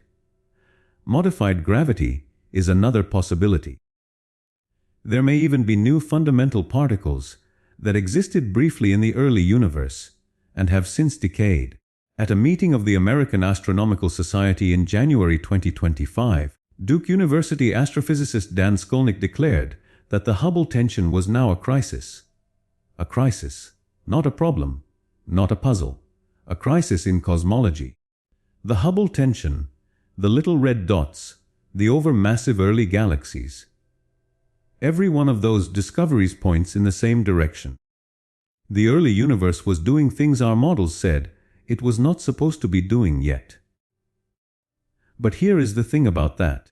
Modified gravity is another possibility. There may even be new fundamental particles that existed briefly in the early universe and have since decayed. At a meeting of the American Astronomical Society in January 2025, Duke University astrophysicist Dan Skolnick declared that the Hubble tension was now a crisis. A crisis, not a problem, not a puzzle, a crisis in cosmology. The Hubble tension, the little red dots, the overmassive early galaxies. Every one of those discoveries points in the same direction. The early universe was doing things our models said it was not supposed to be doing yet. But here is the thing about that.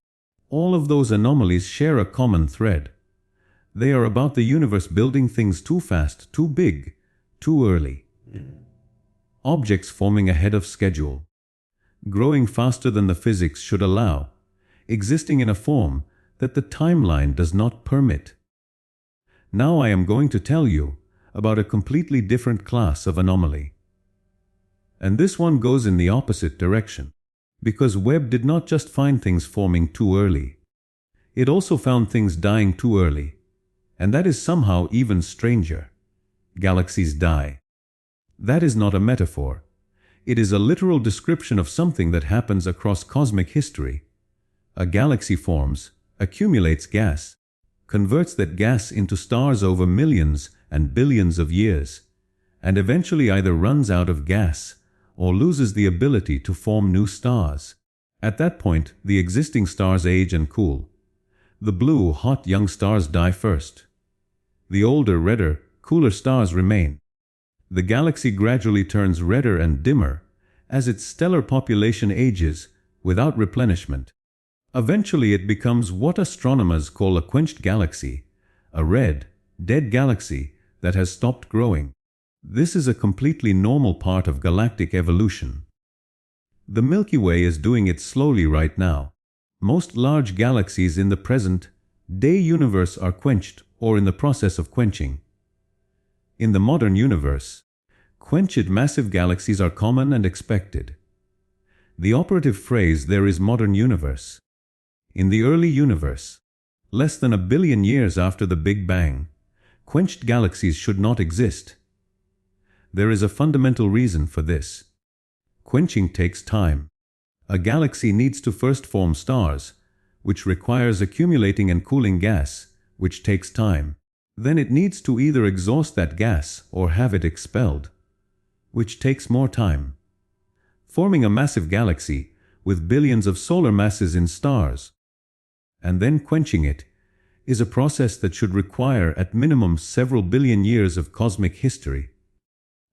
All of those anomalies share a common thread. They are about the universe building things too fast, too big, too early. Objects forming ahead of schedule, growing faster than the physics should allow, existing in a form that the timeline does not permit. Now I am going to tell you about a completely different class of anomaly. And this one goes in the opposite direction, because Webb did not just find things forming too early. It also found things dying too early, and that is somehow even stranger. Galaxies die. That is not a metaphor. It is a literal description of something that happens across cosmic history. A galaxy forms, accumulates gas, converts that gas into stars over millions and billions of years, and eventually either runs out of gas or loses the ability to form new stars. At that point, the existing stars age and cool. The blue, hot young stars die first. The older, redder, cooler stars remain. The galaxy gradually turns redder and dimmer as its stellar population ages without replenishment. Eventually it becomes what astronomers call a quenched galaxy, a red, dead galaxy that has stopped growing. This is a completely normal part of galactic evolution. The Milky Way is doing it slowly right now. Most large galaxies in the present-day universe are quenched or in the process of quenching. In the modern universe, quenched massive galaxies are common and expected. The operative phrase there is modern universe. In the early universe, less than 1 billion years after the Big Bang, quenched galaxies should not exist. There is a fundamental reason for this. Quenching takes time. A galaxy needs to first form stars, which requires accumulating and cooling gas, which takes time. Then it needs to either exhaust that gas or have it expelled, which takes more time. Forming a massive galaxy with billions of solar masses in stars, and then quenching it, is a process that should require at minimum several billion years of cosmic history.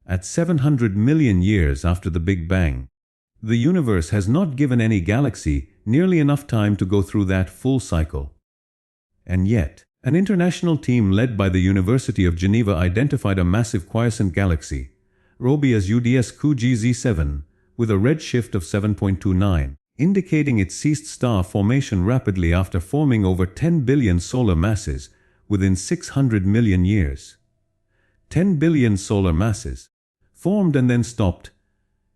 At 700 million years after the Big Bang, the universe has not given any galaxy nearly enough time to go through that full cycle. And yet, an international team led by the University of Geneva identified a massive quiescent galaxy, Robias UDS QGZ7, with a redshift of 7.29. indicating it ceased star formation rapidly after forming over 10 billion solar masses within 600 million years. 10 billion solar masses formed and then stopped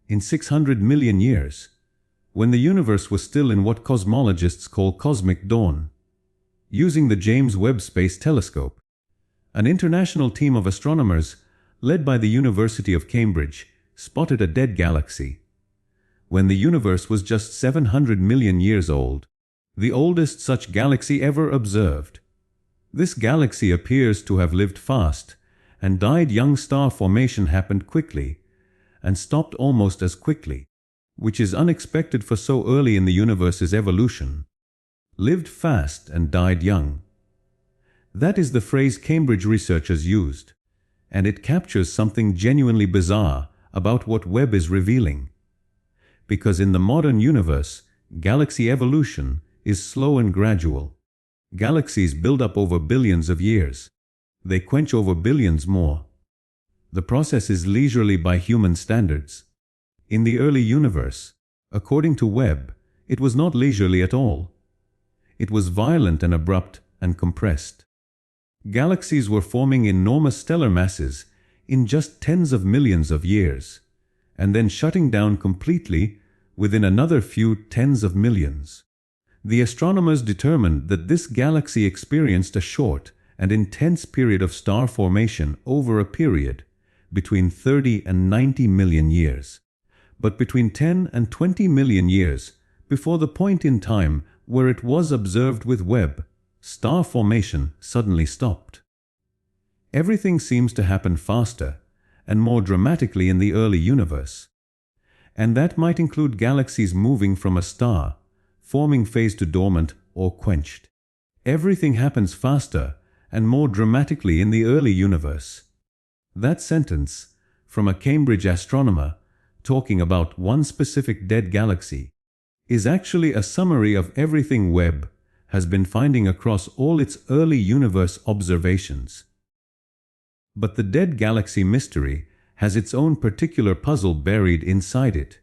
in 600 million years, when the universe was still in what cosmologists call cosmic dawn. Using the James Webb Space Telescope, an international team of astronomers, led by the University of Cambridge, spotted a dead galaxy when the universe was just 700 million years old, the oldest such galaxy ever observed. This galaxy appears to have lived fast and died young. Star formation happened quickly and stopped almost as quickly, which is unexpected for so early in the universe's evolution. Lived fast and died young. That is the phrase Cambridge researchers used, and it captures something genuinely bizarre about what Webb is revealing. Because in the modern universe, galaxy evolution is slow and gradual. Galaxies build up over billions of years. They quench over billions more. The process is leisurely by human standards. In the early universe, according to Webb, it was not leisurely at all. It was violent and abrupt and compressed. Galaxies were forming enormous stellar masses in just tens of millions of years, and then shutting down completely within another few tens of millions. The astronomers determined that this galaxy experienced a short and intense period of star formation over a period between 30 and 90 million years, but between 10 and 20 million years before the point in time where it was observed with Webb, star formation suddenly stopped. Everything seems to happen faster and more dramatically in the early universe, and that might include galaxies moving from a star, forming phase to dormant or quenched. Everything happens faster and more dramatically in the early universe. That sentence, from a Cambridge astronomer talking about one specific dead galaxy, is actually a summary of everything Webb has been finding across all its early universe observations. But the dead galaxy mystery has its own particular puzzle buried inside it,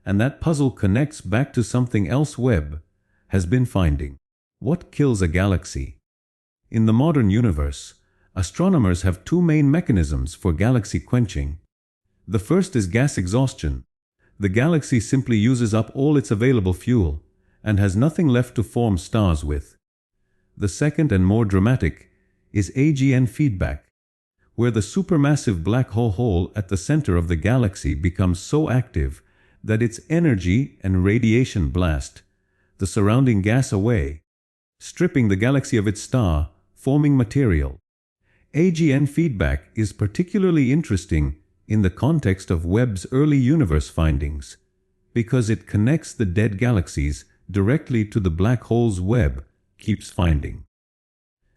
and that puzzle connects back to something else Webb has been finding. What kills a galaxy? In the modern universe, astronomers have two main mechanisms for galaxy quenching. The first is gas exhaustion. The galaxy simply uses up all its available fuel and has nothing left to form stars with. The second and more dramatic is AGN feedback, where the supermassive black hole at the center of the galaxy becomes so active that its energy and radiation blast the surrounding gas away, stripping the galaxy of its star-forming material. AGN feedback is particularly interesting in the context of Webb's early universe findings, because it connects the dead galaxies directly to the black holes Webb keeps finding.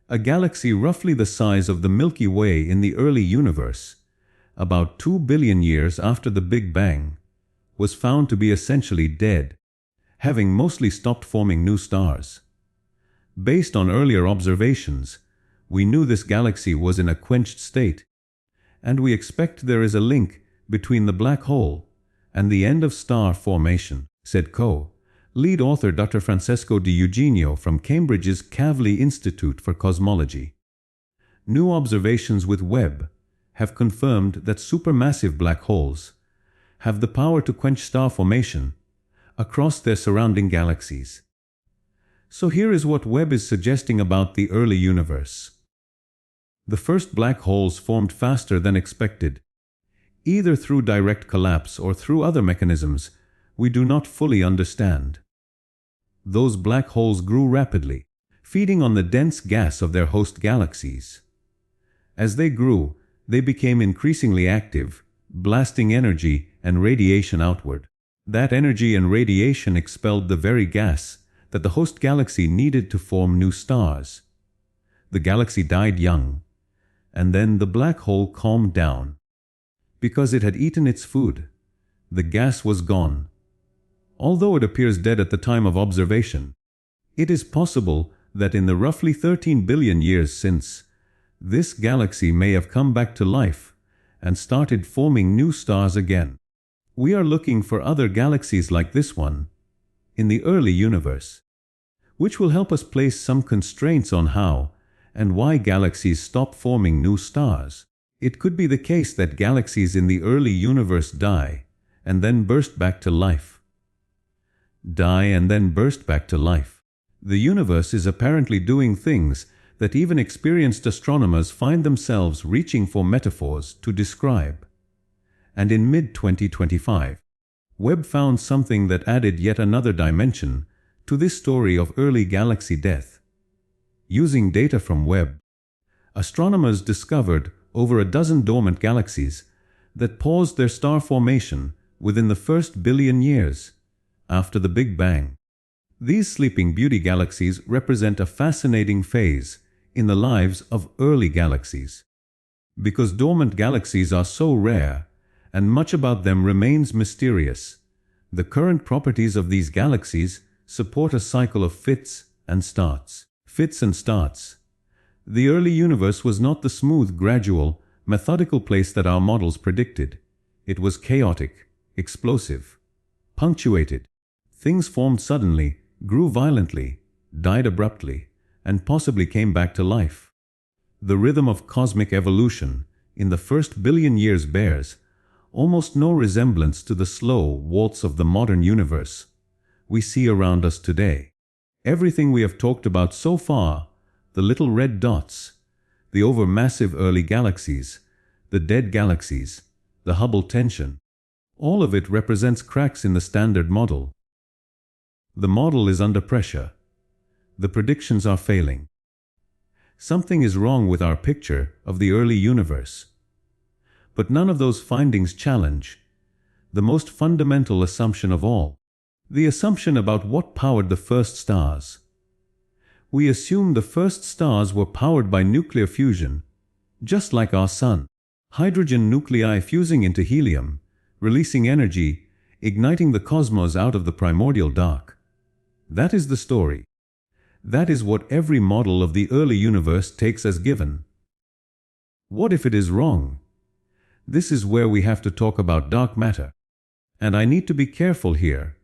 A galaxy roughly the size of the Milky Way in the early universe, about 2 billion years after the Big Bang, was found to be essentially dead, having mostly stopped forming new stars. Based on earlier observations, we knew this galaxy was in a quenched state, and we expect there is a link between the black hole and the end of star formation, said co-lead author Dr. Francesco Di Eugenio from Cambridge's Kavli Institute for Cosmology. New observations with Webb have confirmed that supermassive black holes have the power to quench star formation across their surrounding galaxies. So here is what Webb is suggesting about the early universe. The first black holes formed faster than expected, either through direct collapse or through other mechanisms we do not fully understand. Those black holes grew rapidly, feeding on the dense gas of their host galaxies. As they grew, they became increasingly active, blasting energy and radiation outward. That energy and radiation expelled the very gas that the host galaxy needed to form new stars. The galaxy died young, and then the black hole calmed down. Because it had eaten its food, the gas was gone. Although it appears dead at the time of observation, it is possible that in the roughly 13 billion years since, this galaxy may have come back to life and started forming new stars again. We are looking for other galaxies like this one in the early universe, which will help us place some constraints on how and why galaxies stop forming new stars. It could be the case that galaxies in the early universe die and then burst back to life. Die and then burst back to life. The universe is apparently doing things that even experienced astronomers find themselves reaching for metaphors to describe. And in mid-2025, Webb found something that added yet another dimension to this story of early galaxy death. Using data from Webb, astronomers discovered over a dozen dormant galaxies that paused their star formation within the first billion years after the Big Bang. These sleeping beauty galaxies represent a fascinating phase in the lives of early galaxies. Because dormant galaxies are so rare, and much about them remains mysterious, the current properties of these galaxies support a cycle of fits and starts. Fits and starts. The early universe was not the smooth, gradual, methodical place that our models predicted. It was chaotic, explosive, punctuated. Things formed suddenly, grew violently, died abruptly, and possibly came back to life. The rhythm of cosmic evolution in the first billion years bears almost no resemblance to the slow waltz of the modern universe we see around us today. Everything we have talked about so far, the little red dots, the overmassive early galaxies, the dead galaxies, the Hubble tension, all of it represents cracks in the standard model. The model is under pressure. The predictions are failing. Something is wrong with our picture of the early universe. But none of those findings challenge the most fundamental assumption of all, the assumption about what powered the first stars. We assume the first stars were powered by nuclear fusion, just like our Sun. Hydrogen nuclei fusing into helium, releasing energy, igniting the cosmos out of the primordial dark. That is the story. That is what every model of the early universe takes as given. What if it is wrong? This is where we have to talk about dark matter. And I need to be careful here,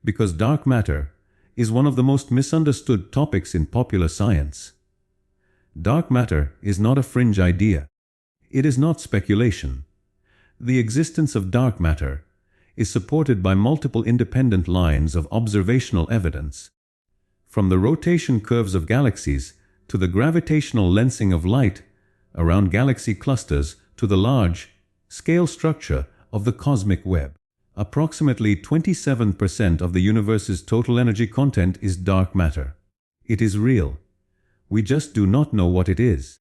because dark matter is one of the most misunderstood topics in popular science. Dark matter is not a fringe idea. It is not speculation. The existence of dark matter is supported by multiple independent lines of observational evidence. From the rotation curves of galaxies to the gravitational lensing of light around galaxy clusters to the large scale structure of the cosmic web. Approximately 27% of the universe's total energy content is dark matter. It is real. We just do not know what it is.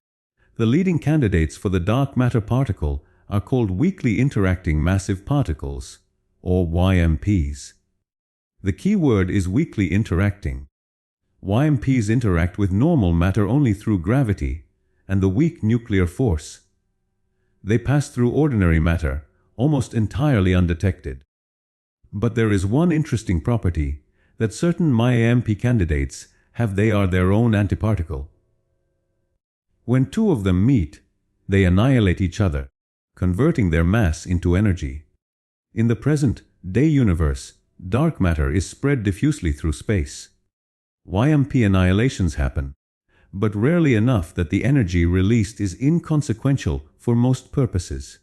The leading candidates for the dark matter particle are called weakly interacting massive particles, or WMPs. The key word is weakly interacting. WMPs interact with normal matter only through gravity and the weak nuclear force. They pass through ordinary matter almost entirely undetected. But there is one interesting property that certain WMP candidates have. They are their own antiparticle. When two of them meet, they annihilate each other, converting their mass into energy. In the present-day universe, dark matter is spread diffusely through space. WMP annihilations happen, but rarely enough that the energy released is inconsequential for most purposes.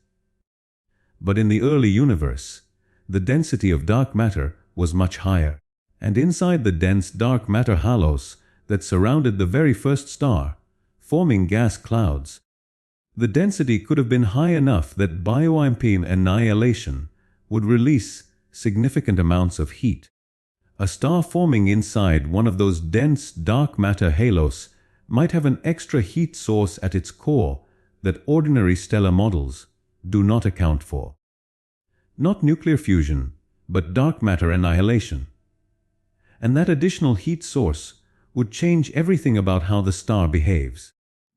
But in the early universe, the density of dark matter was much higher, and inside the dense dark matter halos that surrounded the very first star, forming gas clouds, the density could have been high enough that WMP annihilation would release significant amounts of heat. A star forming inside one of those dense dark matter halos might have an extra heat source at its core that ordinary stellar models do not account for. Not nuclear fusion, but dark matter annihilation. And that additional heat source would change everything about how the star behaves.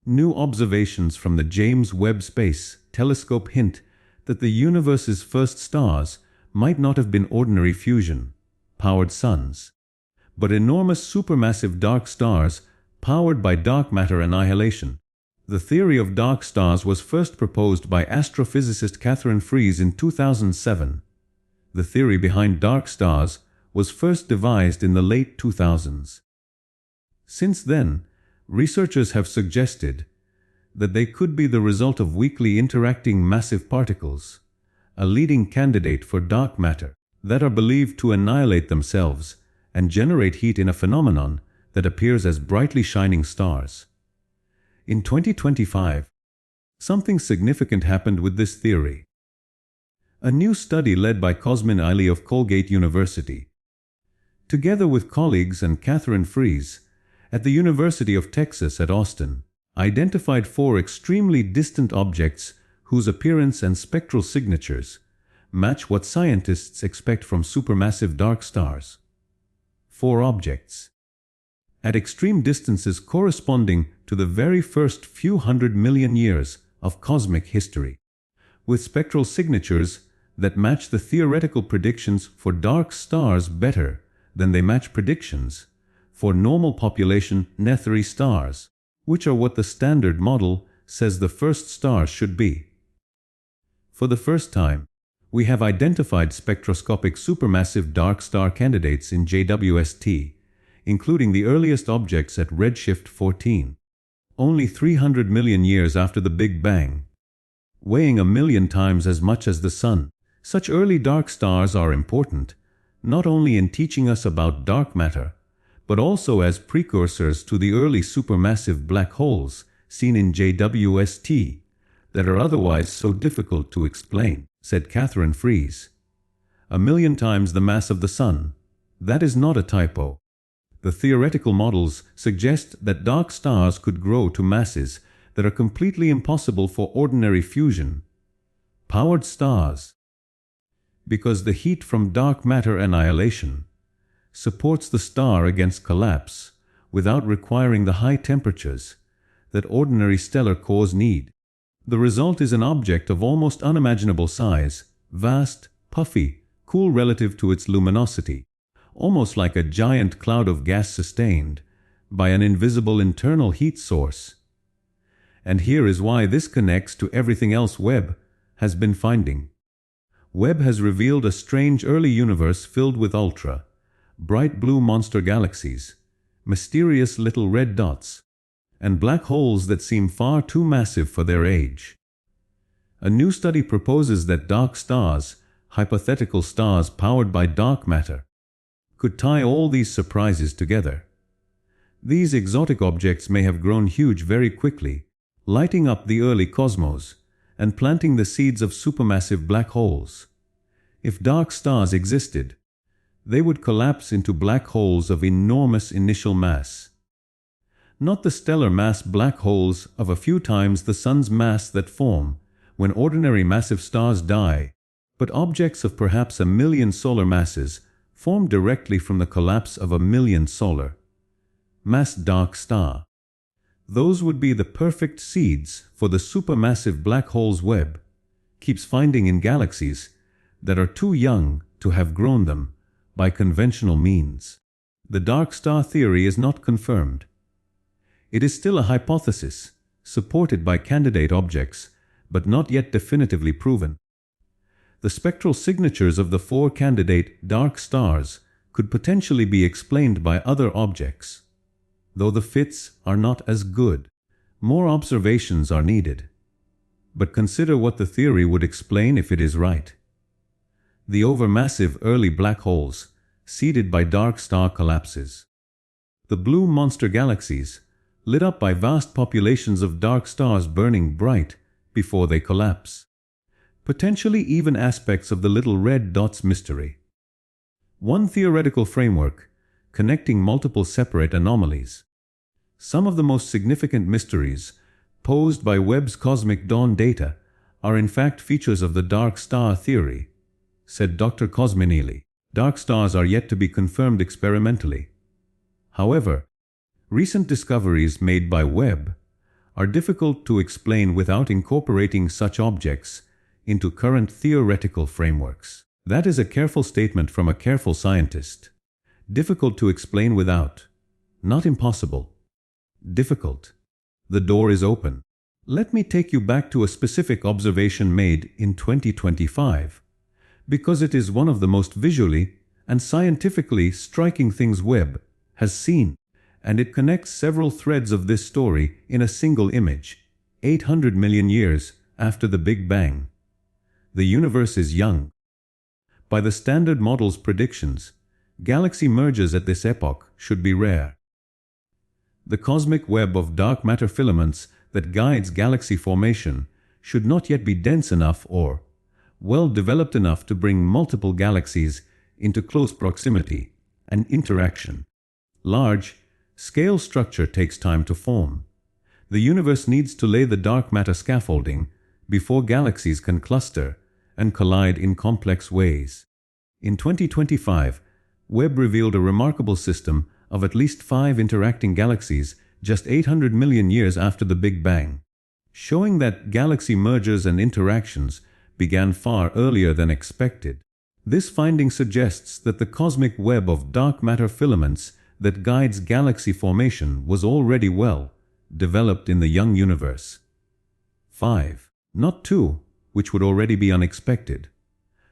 New observations from the James Webb Space Telescope hint that the universe's first stars might not have been ordinary fusion-powered suns, but enormous supermassive dark stars powered by dark matter annihilation. The theory of dark stars was first proposed by astrophysicist Catherine Fries in 2007. The theory behind dark stars was first devised in the late 2000s. Since then, researchers have suggested that they could be the result of weakly interacting massive particles, a leading candidate for dark matter, that are believed to annihilate themselves and generate heat in a phenomenon that appears as brightly shining stars. In 2025, something significant happened with this theory. A new study led by Cosmin Eiley of Colgate University, together with colleagues and Catherine Fries at the University of Texas at Austin, identified 4 extremely distant objects whose appearance and spectral signatures match what scientists expect from supermassive dark stars. 4 objects at extreme distances corresponding to the very first few hundred million years of cosmic history, with spectral signatures that match the theoretical predictions for dark stars better than they match predictions for normal population Neptune stars, which are what the Standard Model says the first stars should be. For the first time, we have identified spectroscopic supermassive dark star candidates in JWST, including the earliest objects at redshift 14, only 300 million years after the Big Bang, weighing 1,000,000 times as much as the Sun. Such early dark stars are important, not only in teaching us about dark matter, but also as precursors to the early supermassive black holes seen in JWST that are otherwise so difficult to explain, said Catherine Fries. 1,000,000 times the mass of the Sun. That is not a typo. The theoretical models suggest that dark stars could grow to masses that are completely impossible for ordinary fusion-powered stars, because the heat from dark matter annihilation supports the star against collapse without requiring the high temperatures that ordinary stellar cores need. The result is an object of almost unimaginable size, vast, puffy, cool relative to its luminosity, almost like a giant cloud of gas sustained by an invisible internal heat source. And here is why this connects to everything else Webb has been finding. Webb has revealed a strange early universe filled with bright blue monster galaxies, mysterious little red dots, and black holes that seem far too massive for their age. A new study proposes that dark stars, hypothetical stars powered by dark matter, could tie all these surprises together. These exotic objects may have grown huge very quickly, lighting up the early cosmos and planting the seeds of supermassive black holes. If dark stars existed, they would collapse into black holes of enormous initial mass. Not the stellar mass black holes of a few times the Sun's mass that form when ordinary massive stars die, but objects of perhaps 1,000,000 solar masses formed directly from the collapse of 1,000,000 solar mass dark star. Those would be the perfect seeds for the supermassive black holes Webb keeps finding in galaxies that are too young to have grown them by conventional means. The dark star theory is not confirmed. It is still a hypothesis, supported by candidate objects, but not yet definitively proven. The spectral signatures of the 4 candidate dark stars could potentially be explained by other objects. Though the fits are not as good, more observations are needed. But consider what the theory would explain if it is right. The overmassive early black holes, seeded by dark star collapses. The blue monster galaxies, lit up by vast populations of dark stars burning bright before they collapse. Potentially even aspects of the little red dots mystery. One theoretical framework, connecting multiple separate anomalies. Some of the most significant mysteries posed by Webb's cosmic dawn data are in fact features of the dark star theory, said Dr. Cosmin Eiley. Dark stars are yet to be confirmed experimentally. However, recent discoveries made by Webb are difficult to explain without incorporating such objects into current theoretical frameworks. That is a careful statement from a careful scientist. Difficult to explain without. Not impossible. Difficult. The door is open. Let me take you back to a specific observation made in 2025, because it is one of the most visually and scientifically striking things Webb has seen, and it connects several threads of this story in a single image, 800 million years after the Big Bang. The universe is young. By the Standard Model's predictions, galaxy mergers at this epoch should be rare. The cosmic web of dark matter filaments that guides galaxy formation should not yet be dense enough or well developed enough to bring multiple galaxies into close proximity and interaction. Large-scale structure takes time to form. The universe needs to lay the dark matter scaffolding before galaxies can cluster and collide in complex ways. In 2025, Webb revealed a remarkable system of at least 5 interacting galaxies just 800 million years after the Big Bang, showing that galaxy mergers and interactions began far earlier than expected. This finding suggests that the cosmic web of dark matter filaments that guides galaxy formation was already well developed in the young universe. 5. Not 2, which would already be unexpected.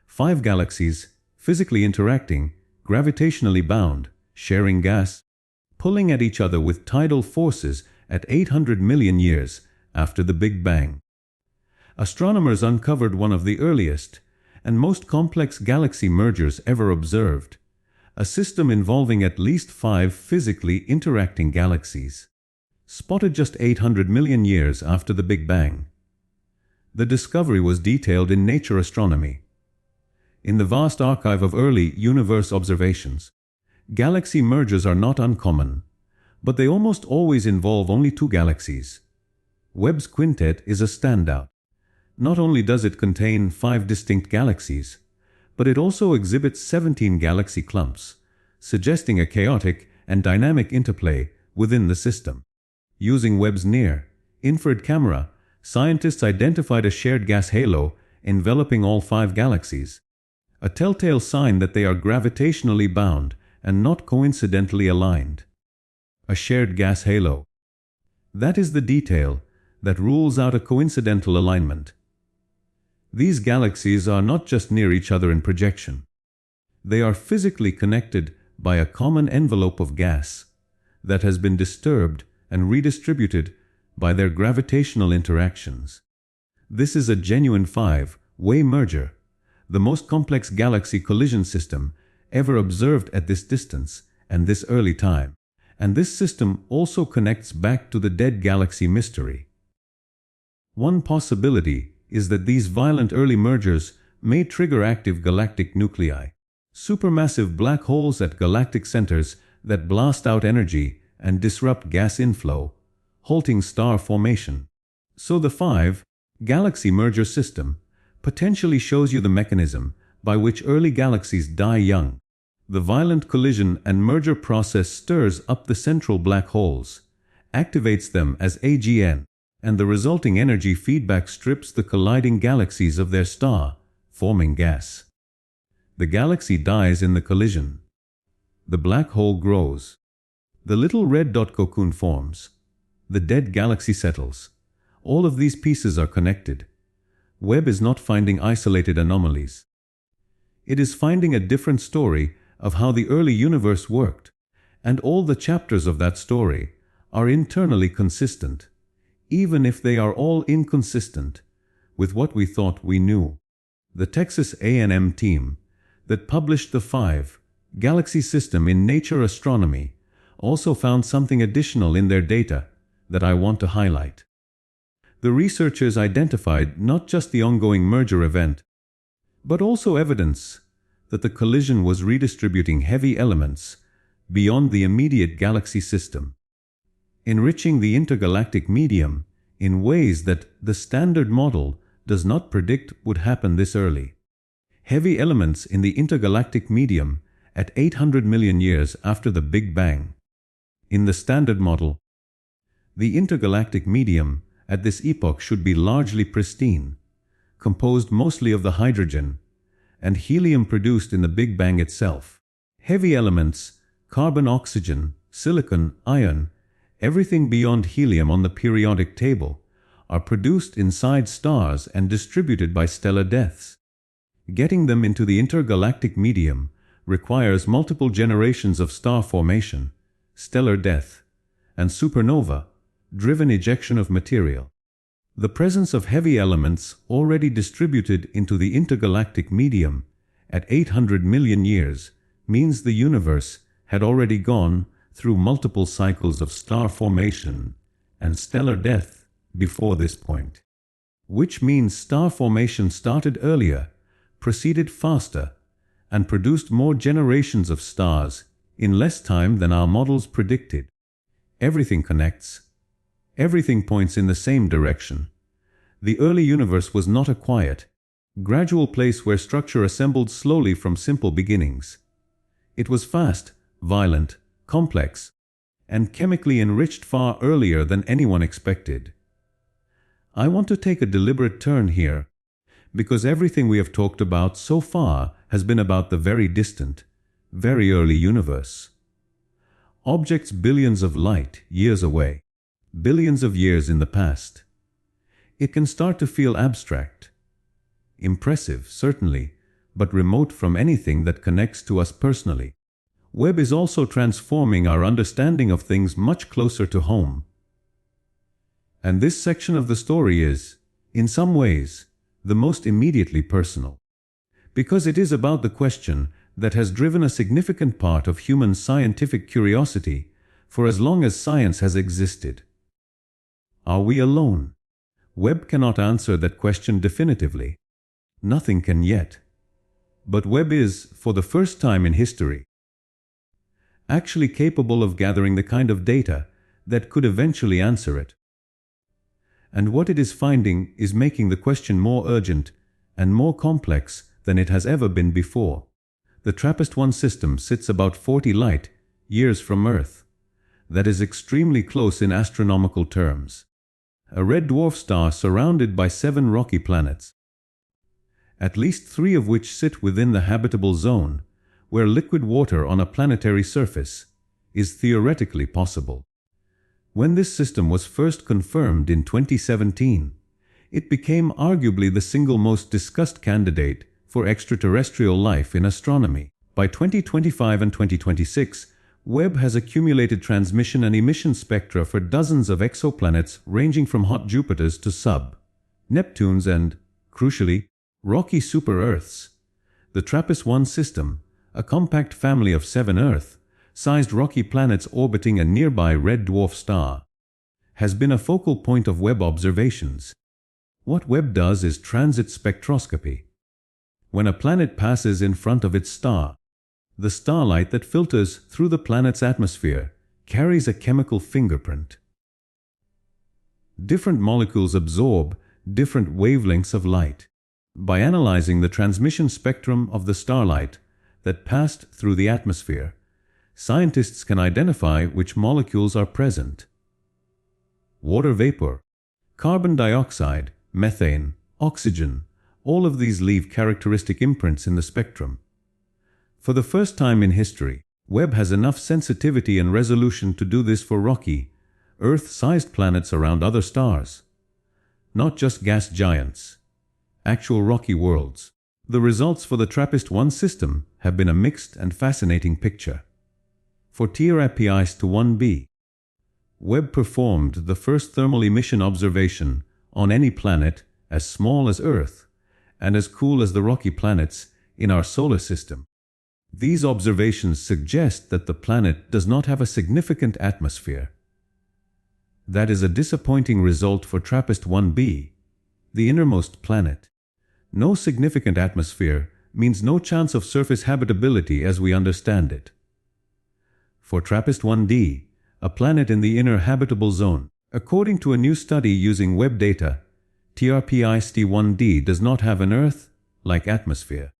5 galaxies, physically interacting, gravitationally bound, sharing gas, pulling at each other with tidal forces at 800 million years after the Big Bang. Astronomers uncovered one of the earliest and most complex galaxy mergers ever observed, a system involving at least 5 physically interacting galaxies, spotted just 800 million years after the Big Bang. The discovery was detailed in Nature Astronomy. In the vast archive of early universe observations, galaxy mergers are not uncommon, but they almost always involve only 2 galaxies. Webb's quintet is a standout. Not only does it contain 5 distinct galaxies, but it also exhibits 17 galaxy clumps, suggesting a chaotic and dynamic interplay within the system. Using Webb's near-infrared camera, scientists identified a shared gas halo enveloping all 5 galaxies, a telltale sign that they are gravitationally bound and not coincidentally aligned. A shared gas halo. That is the detail that rules out a coincidental alignment. These galaxies are not just near each other in projection. They are physically connected by a common envelope of gas that has been disturbed and redistributed by their gravitational interactions. This is a genuine 5-way merger, the most complex galaxy collision system ever observed at this distance and this early time, and this system also connects back to the dead galaxy mystery. One possibility is that these violent early mergers may trigger active galactic nuclei, supermassive black holes at galactic centers that blast out energy and disrupt gas inflow, halting star formation. So the 5-galaxy merger system potentially shows you the mechanism by which early galaxies die young. The violent collision and merger process stirs up the central black holes, activates them as AGN, and the resulting energy feedback strips the colliding galaxies of their star, forming gas. The galaxy dies in the collision. The black hole grows. The little red dot cocoon forms. The dead galaxy settles. All of these pieces are connected. Webb is not finding isolated anomalies. It is finding a different story of how the early universe worked, and all the chapters of that story are internally consistent, even if they are all inconsistent with what we thought we knew. The Texas A&M team that published the 5-galaxy system in Nature Astronomy also found something additional in their data that I want to highlight. The researchers identified not just the ongoing merger event, but also evidence that the collision was redistributing heavy elements beyond the immediate galaxy system, enriching the intergalactic medium in ways that the Standard Model does not predict would happen this early. Heavy elements in the intergalactic medium at 800 million years after the Big Bang. In the Standard Model, the intergalactic medium at this epoch should be largely pristine, composed mostly of the hydrogen and helium produced in the Big Bang itself. Heavy elements, carbon, oxygen, silicon, iron, everything beyond helium on the periodic table, are produced inside stars and distributed by stellar deaths. Getting them into the intergalactic medium requires multiple generations of star formation, stellar death, and supernova-driven ejection of material. The presence of heavy elements already distributed into the intergalactic medium at 800 million years means the universe had already gone through multiple cycles of star formation and stellar death before this point. Which means star formation started earlier, proceeded faster, and produced more generations of stars in less time than our models predicted. Everything connects. Everything points in the same direction. The early universe was not a quiet, gradual place where structure assembled slowly from simple beginnings. It was fast, violent, complex, and chemically enriched far earlier than anyone expected. I want to take a deliberate turn here, because everything we have talked about so far has been about the very distant, very early universe. Objects billions of light years away, billions of years in the past. It can start to feel abstract. Impressive, certainly, but remote from anything that connects to us personally. Webb is also transforming our understanding of things much closer to home. And this section of the story is, in some ways, the most immediately personal. Because it is about the question that has driven a significant part of human scientific curiosity for as long as science has existed. Are we alone? Webb cannot answer that question definitively. Nothing can yet. But Webb is, for the first time in history, actually capable of gathering the kind of data that could eventually answer it. And what it is finding is making the question more urgent and more complex than it has ever been before. The TRAPPIST-1 system sits about 40 light years from Earth. That is extremely close in astronomical terms. A red dwarf star surrounded by 7 rocky planets, at least 3 of which sit within the habitable zone, where liquid water on a planetary surface is theoretically possible. When this system was first confirmed in 2017, it became arguably the single most discussed candidate for extraterrestrial life in astronomy. By 2025 and 2026, Webb has accumulated transmission and emission spectra for dozens of exoplanets ranging from hot Jupiters to sub-Neptunes and, crucially, rocky super-Earths. The TRAPPIST-1 system, a compact family of 7 Earth-sized rocky planets orbiting a nearby red dwarf star, has been a focal point of Webb observations. What Webb does is transit spectroscopy. When a planet passes in front of its star, the starlight that filters through the planet's atmosphere carries a chemical fingerprint. Different molecules absorb different wavelengths of light. By analyzing the transmission spectrum of the starlight that passed through the atmosphere, scientists can identify which molecules are present. Water vapor, carbon dioxide, methane, oxygen, all of these leave characteristic imprints in the spectrum. For the first time in history, Webb has enough sensitivity and resolution to do this for rocky, Earth-sized planets around other stars. Not just gas giants, actual rocky worlds. The results for the TRAPPIST-1 system have been a mixed and fascinating picture. For JWST-1b, Webb performed the first thermal emission observation on any planet as small as Earth and as cool as the rocky planets in our solar system. These observations suggest that the planet does not have a significant atmosphere. That is a disappointing result for TRAPPIST-1b, the innermost planet. No significant atmosphere means no chance of surface habitability as we understand it. For TRAPPIST-1d, a planet in the inner habitable zone, according to a new study using Webb data, TRPIST-1d does not have an Earth-like atmosphere.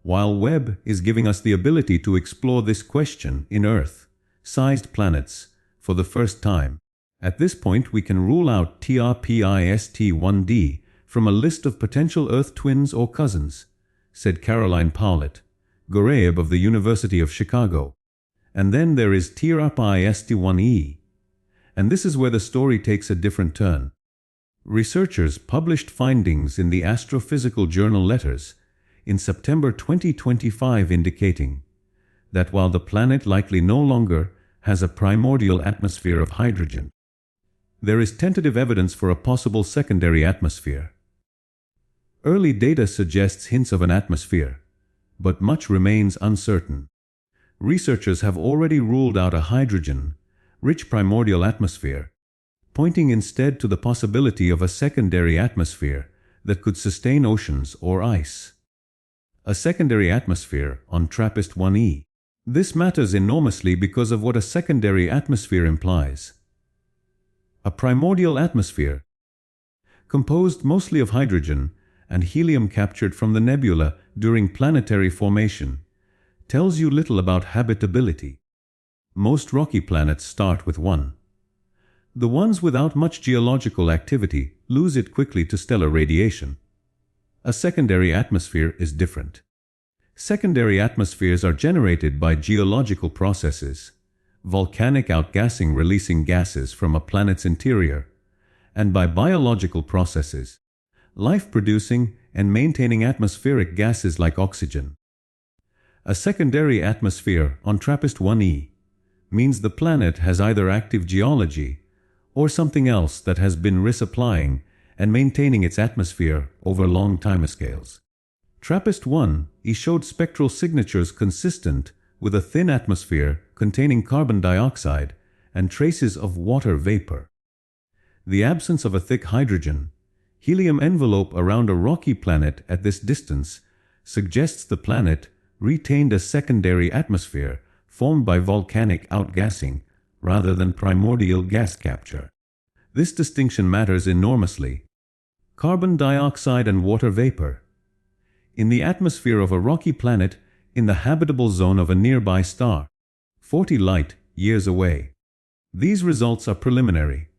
While Webb is giving us the ability to explore this question in Earth-sized planets for the first time, at this point we can rule out TRPIST-1d from a list of potential Earth twins or cousins, said Caroline Powlett-Goreeb of the University of Chicago. And then there is TRPIST-1e. And this is where the story takes a different turn. Researchers published findings in the Astrophysical Journal Letters in September 2025 indicating that while the planet likely no longer has a primordial atmosphere of hydrogen, there is tentative evidence for a possible secondary atmosphere. Early data suggests hints of an atmosphere, but much remains uncertain. Researchers have already ruled out a hydrogen-rich primordial atmosphere, pointing instead to the possibility of a secondary atmosphere that could sustain oceans or ice. A secondary atmosphere on TRAPPIST-1e. This matters enormously because of what a secondary atmosphere implies. A primordial atmosphere, composed mostly of hydrogen and helium captured from the nebula during planetary formation, tells you little about habitability. Most rocky planets start with one. The ones without much geological activity lose it quickly to stellar radiation. A secondary atmosphere is different. Secondary atmospheres are generated by geological processes, volcanic outgassing releasing gases from a planet's interior, and by biological processes, life producing and maintaining atmospheric gases like oxygen. A secondary atmosphere on TRAPPIST-1e means the planet has either active geology or something else that has been resupplying and maintaining its atmosphere over long timescales. TRAPPIST-1e showed spectral signatures consistent with a thin atmosphere containing carbon dioxide and traces of water vapor. The absence of a thick hydrogen, helium envelope around a rocky planet at this distance suggests the planet retained a secondary atmosphere formed by volcanic outgassing rather than primordial gas capture. This distinction matters enormously. Carbon dioxide and water vapor. In the atmosphere of a rocky planet in the habitable zone of a nearby star, 40 light-years away. These results are preliminary.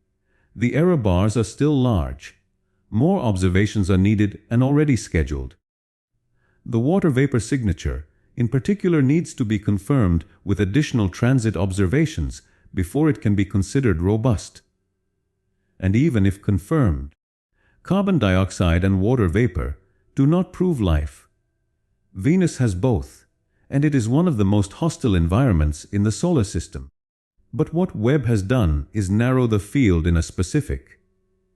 The error bars are still large. More observations are needed and already scheduled. The water vapor signature, in particular, needs to be confirmed with additional transit observations before it can be considered robust. And even if confirmed, carbon dioxide and water vapor do not prove life. Venus has both, and it is one of the most hostile environments in the solar system. But what Webb has done is narrow the field in a specific,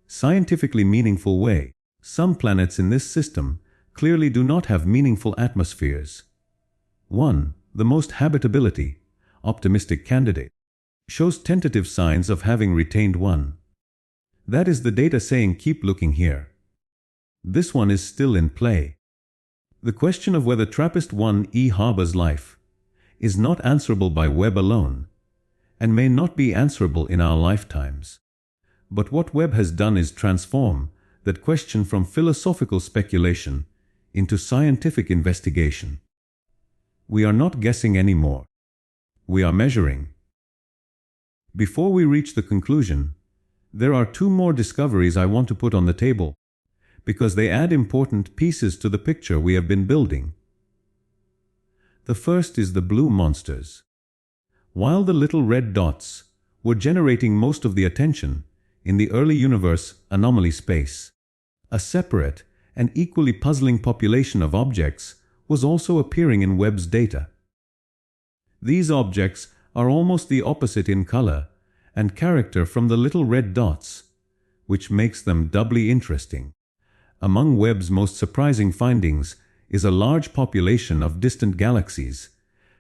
scientifically meaningful way. Some planets in this system clearly do not have meaningful atmospheres. 1. The most habitability, optimistic candidate, shows tentative signs of having retained one. That is the data saying keep looking here. This one is still in play. The question of whether TRAPPIST-1e harbors life is not answerable by Webb alone, and may not be answerable in our lifetimes. But what Webb has done is transform that question from philosophical speculation into scientific investigation. We are not guessing anymore. We are measuring. Before we reach the conclusion, there are two more discoveries I want to put on the table, because they add important pieces to the picture we have been building. The first is the blue monsters. While the little red dots were generating most of the attention in the early universe anomaly space, a separate and equally puzzling population of objects was also appearing in Webb's data. These objects are almost the opposite in color and character from the little red dots, which makes them doubly interesting. Among Webb's most surprising findings is a large population of distant galaxies,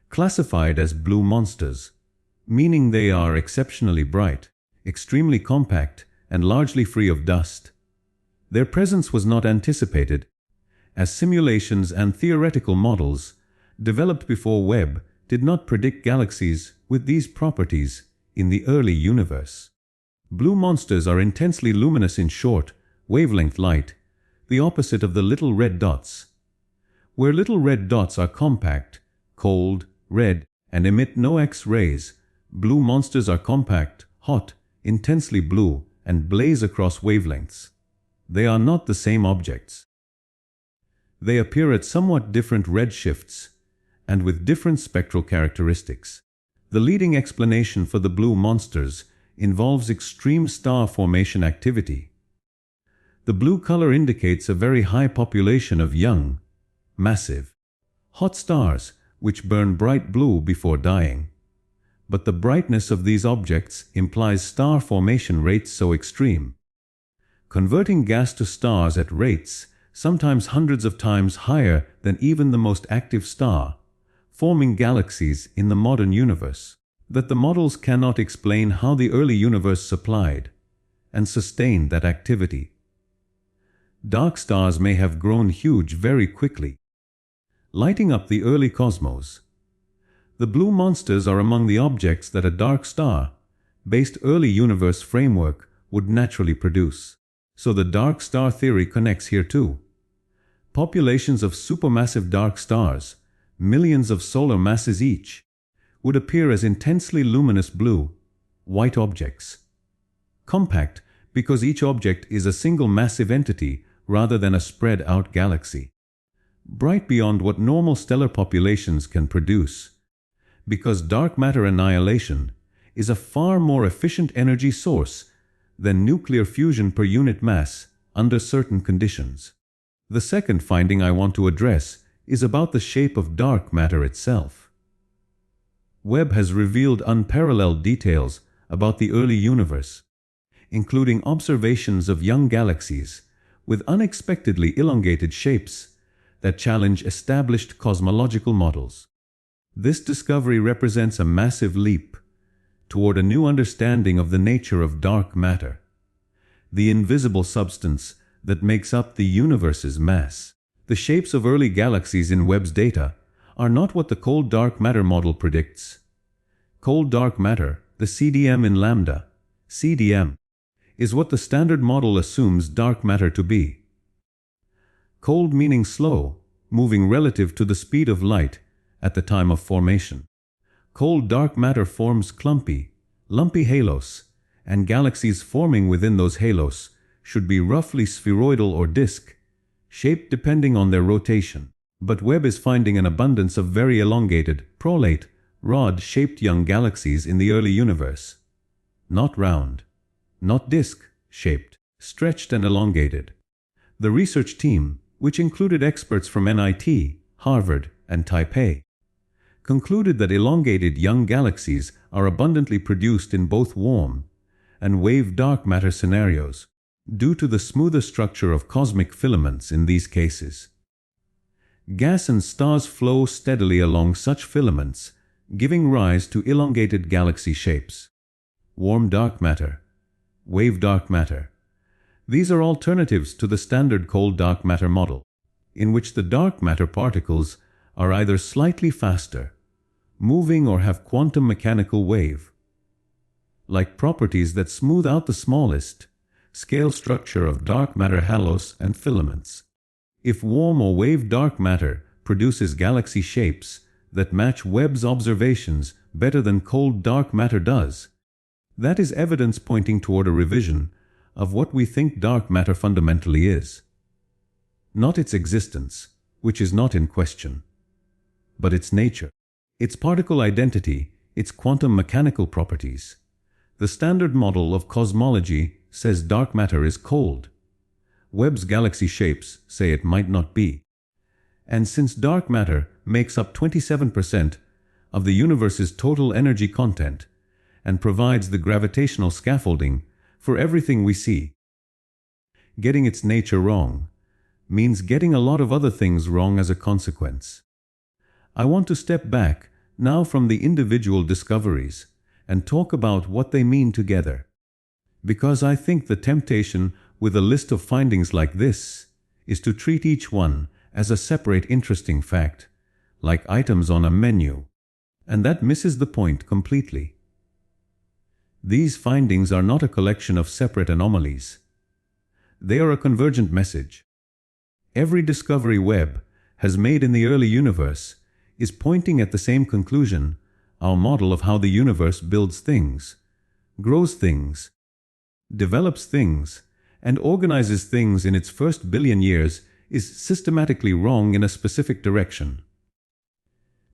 classified as blue monsters, meaning they are exceptionally bright, extremely compact, and largely free of dust. Their presence was not anticipated, as simulations and theoretical models developed before Webb did not predict galaxies with these properties in the early universe. Blue monsters are intensely luminous in short, wavelength light, the opposite of the little red dots. Where little red dots are compact, cold, red, and emit no X-rays, blue monsters are compact, hot, intensely blue, and blaze across wavelengths. They are not the same objects. They appear at somewhat different redshifts and with different spectral characteristics. The leading explanation for the blue monsters involves extreme star formation activity. The blue color indicates a very high population of young, massive, hot stars which burn bright blue before dying. But the brightness of these objects implies star formation rates so extreme. Converting gas to stars at rates sometimes hundreds of times higher than even the most active star, forming galaxies in the modern universe, that the models cannot explain how the early universe supplied and sustained that activity. Dark stars may have grown huge very quickly, lighting up the early cosmos. The blue monsters are among the objects that a dark star-based early universe framework would naturally produce. So the dark star theory connects here too. Populations of supermassive dark stars, millions of solar masses each, would appear as intensely luminous blue, white objects. Compact because each object is a single massive entity rather than a spread-out galaxy. Bright beyond what normal stellar populations can produce, because dark matter annihilation is a far more efficient energy source than nuclear fusion per unit mass under certain conditions. The second finding I want to address is about the shape of dark matter itself. Webb has revealed unparalleled details about the early universe, including observations of young galaxies with unexpectedly elongated shapes that challenge established cosmological models. This discovery represents a massive leap toward a new understanding of the nature of dark matter, the invisible substance that makes up the universe's mass. The shapes of early galaxies in Webb's data are not what the cold dark matter model predicts. Cold dark matter, the CDM in lambda, CDM, is what the standard model assumes dark matter to be. Cold meaning slow, moving relative to the speed of light at the time of formation. Cold dark matter forms clumpy, lumpy halos, and galaxies forming within those halos should be roughly spheroidal or disk-shaped depending on their rotation. But Webb is finding an abundance of very elongated, prolate, rod-shaped young galaxies in the early universe. Not round, not disk-shaped, stretched and elongated. The research team, which included experts from MIT, Harvard, and Taipei, concluded that elongated young galaxies are abundantly produced in both warm and wave dark matter scenarios, due to the smoother structure of cosmic filaments in these cases. Gas and stars flow steadily along such filaments, giving rise to elongated galaxy shapes. Warm dark matter, wave dark matter. These are alternatives to the standard cold dark matter model, in which the dark matter particles are either slightly faster, moving, or have quantum mechanical wave-like properties that smooth out the smallest scale structure of dark matter halos and filaments. If warm or wave dark matter produces galaxy shapes that match Webb's observations better than cold dark matter does, that is evidence pointing toward a revision of what we think dark matter fundamentally is. Not its existence, which is not in question, but its nature, its particle identity, its quantum mechanical properties. The standard model of cosmology says dark matter is cold. Webb's galaxy shapes say it might not be. And since dark matter makes up 27% of the universe's total energy content and provides the gravitational scaffolding for everything we see, getting its nature wrong means getting a lot of other things wrong as a consequence. I want to step back now from the individual discoveries and talk about what they mean together, because I think the temptation with a list of findings like this is to treat each one as a separate interesting fact, like items on a menu, and that misses the point completely. These findings are not a collection of separate anomalies. They are a convergent message. Every discovery Webb has made in the early universe is pointing at the same conclusion: our model of how the universe builds things, grows things, develops things, and organizes things in its first billion years is systematically wrong in a specific direction.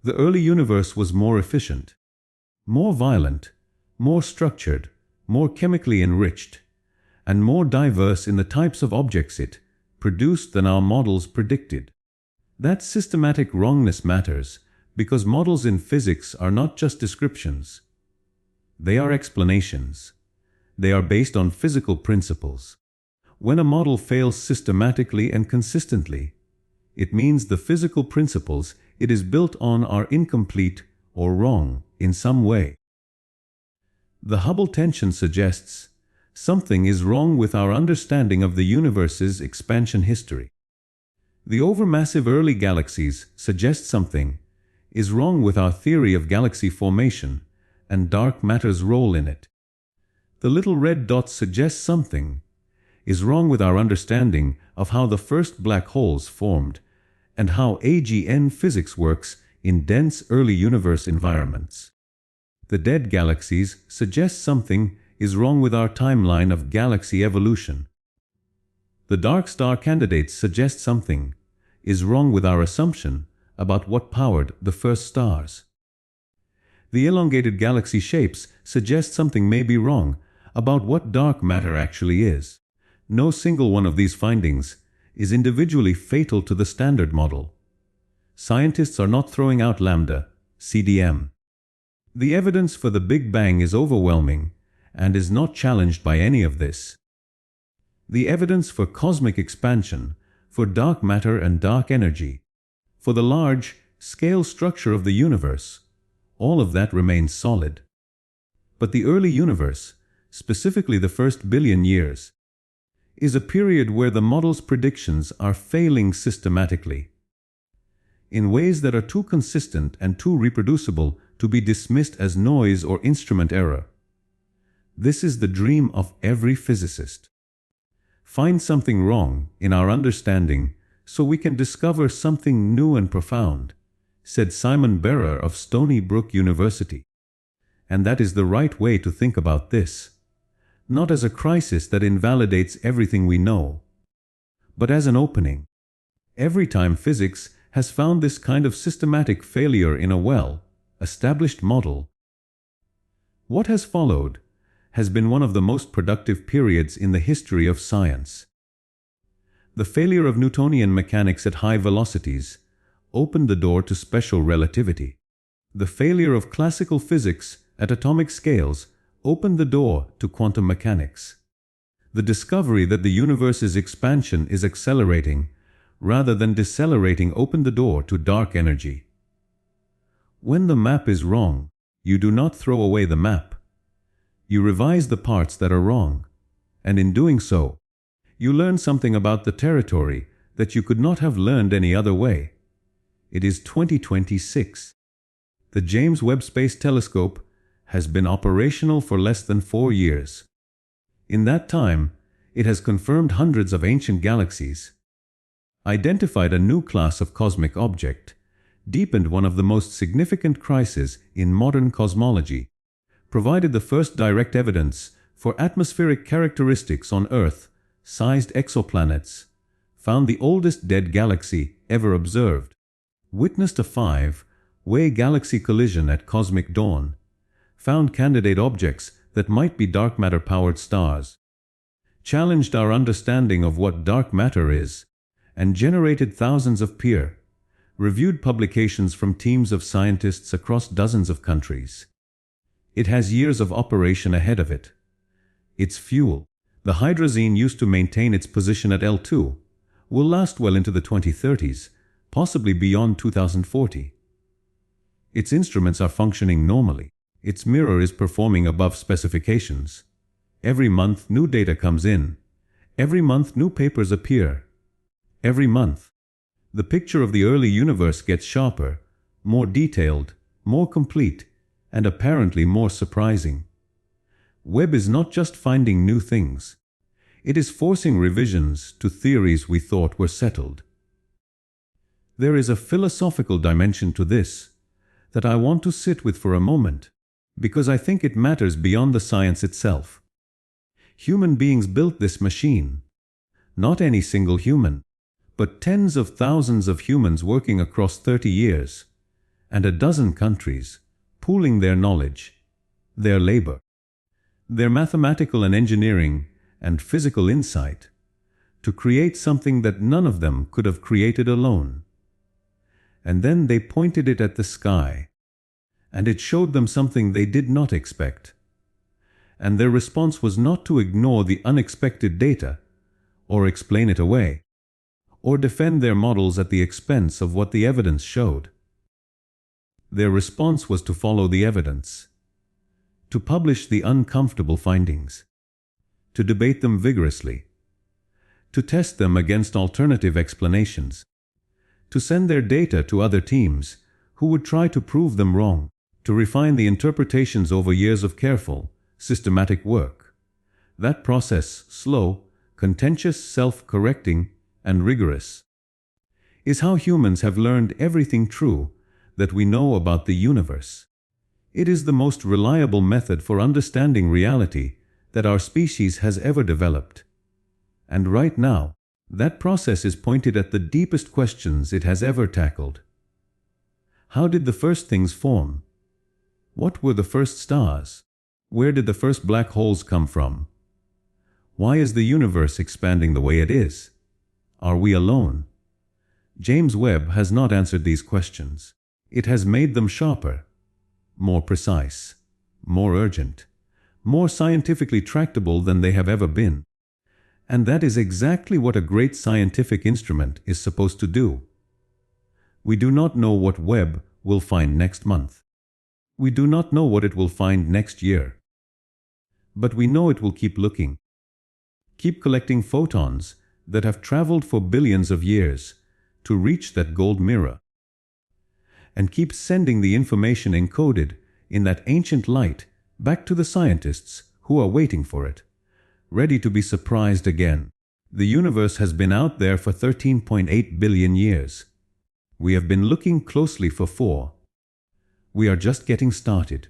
The early universe was more efficient, more violent, more structured, more chemically enriched, and more diverse in the types of objects it produced than our models predicted. That systematic wrongness matters Because models in physics are not just descriptions. They are explanations. They are based on physical principles. When a model fails systematically and consistently, it means the physical principles it is built on are incomplete or wrong in some way. The Hubble tension suggests something is wrong with our understanding of the universe's expansion history. The overmassive early galaxies suggest something is wrong with our theory of galaxy formation and dark matter's role in it. The little red dots suggest something is wrong with our understanding of how the first black holes formed and how AGN physics works in dense early universe environments. The dead galaxies suggest something is wrong with our timeline of galaxy evolution. The dark star candidates suggest something is wrong with our assumption about what powered the first stars. The elongated galaxy shapes suggest something may be wrong about what dark matter actually is. No single one of these findings is individually fatal to the Standard Model. Scientists are not throwing out lambda, CDM. The evidence for the Big Bang is overwhelming and is not challenged by any of this. The evidence for cosmic expansion, for dark matter and dark energy, for the large-scale structure of the universe, all of that remains solid. But the early universe, specifically the first billion years, is a period where the model's predictions are failing systematically, in ways that are too consistent and too reproducible to be dismissed as noise or instrument error. This is the dream of every physicist. Find something wrong in our understanding so we can discover something new and profound, said Simon Berrer of Stony Brook University. And that is the right way to think about this, not as a crisis that invalidates everything we know, but as an opening. Every time physics has found this kind of systematic failure in a well-established model, what has followed has been one of the most productive periods in the history of science. The failure of Newtonian mechanics at high velocities opened the door to special relativity. The failure of classical physics at atomic scales opened the door to quantum mechanics. The discovery that the universe's expansion is accelerating rather than decelerating opened the door to dark energy. When the map is wrong, you do not throw away the map. You revise the parts that are wrong, and in doing so, you learn something about the territory that you could not have learned any other way. It is 2026. The James Webb Space Telescope has been operational for less than 4 years. In that time, it has confirmed hundreds of ancient galaxies, identified a new class of cosmic object, deepened one of the most significant crises in modern cosmology, provided the first direct evidence for atmospheric characteristics on Earth-sized exoplanets, found the oldest dead galaxy ever observed, witnessed a 5-way galaxy collision at cosmic dawn, found candidate objects that might be dark matter-powered stars, challenged our understanding of what dark matter is, and generated thousands of peer-reviewed publications from teams of scientists across dozens of countries. It has years of operation ahead of it. Its fuel, the hydrazine used to maintain its position at L2, will last well into the 2030s, possibly beyond 2040. Its instruments are functioning normally. Its mirror is performing above specifications. Every month new data comes in. Every month new papers appear. Every month, the picture of the early universe gets sharper, more detailed, more complete, and apparently more surprising. Webb is not just finding new things. It is forcing revisions to theories we thought were settled. There is a philosophical dimension to this that I want to sit with for a moment, because I think it matters beyond the science itself. Human beings built this machine. Not any single human, but tens of thousands of humans working across 30 years, and a dozen countries, pooling their knowledge, their labor, their mathematical and engineering and physical insight to create something that none of them could have created alone. and then they pointed it at the sky, and it showed them something they did not expect. And their response was not to ignore the unexpected data, or explain it away, or defend their models at the expense of what the evidence showed. Their response was to follow the evidence, to publish the uncomfortable findings, to debate them vigorously, to test them against alternative explanations, to send their data to other teams who would try to prove them wrong, to refine the interpretations over years of careful, systematic work. That process, slow, contentious, self-correcting, and rigorous, is how humans have learned everything true that we know about the universe. It is the most reliable method for understanding reality that our species has ever developed. And right now, that process is pointed at the deepest questions it has ever tackled. How did the first things form? What were the first stars? Where did the first black holes come from? Why is the universe expanding the way it is? Are we alone? James Webb has not answered these questions. It has made them sharper, more precise, more urgent, more scientifically tractable than they have ever been. And that is exactly what a great scientific instrument is supposed to do. We do not know what Webb will find next month. We do not know what it will find next year. But we know it will keep looking, keep collecting photons that have traveled for billions of years to reach that gold mirror, and keep sending the information encoded in that ancient light back to the scientists who are waiting for it, ready to be surprised again. The universe has been out there for 13.8 billion years. We have been looking closely for 4. We are just getting started.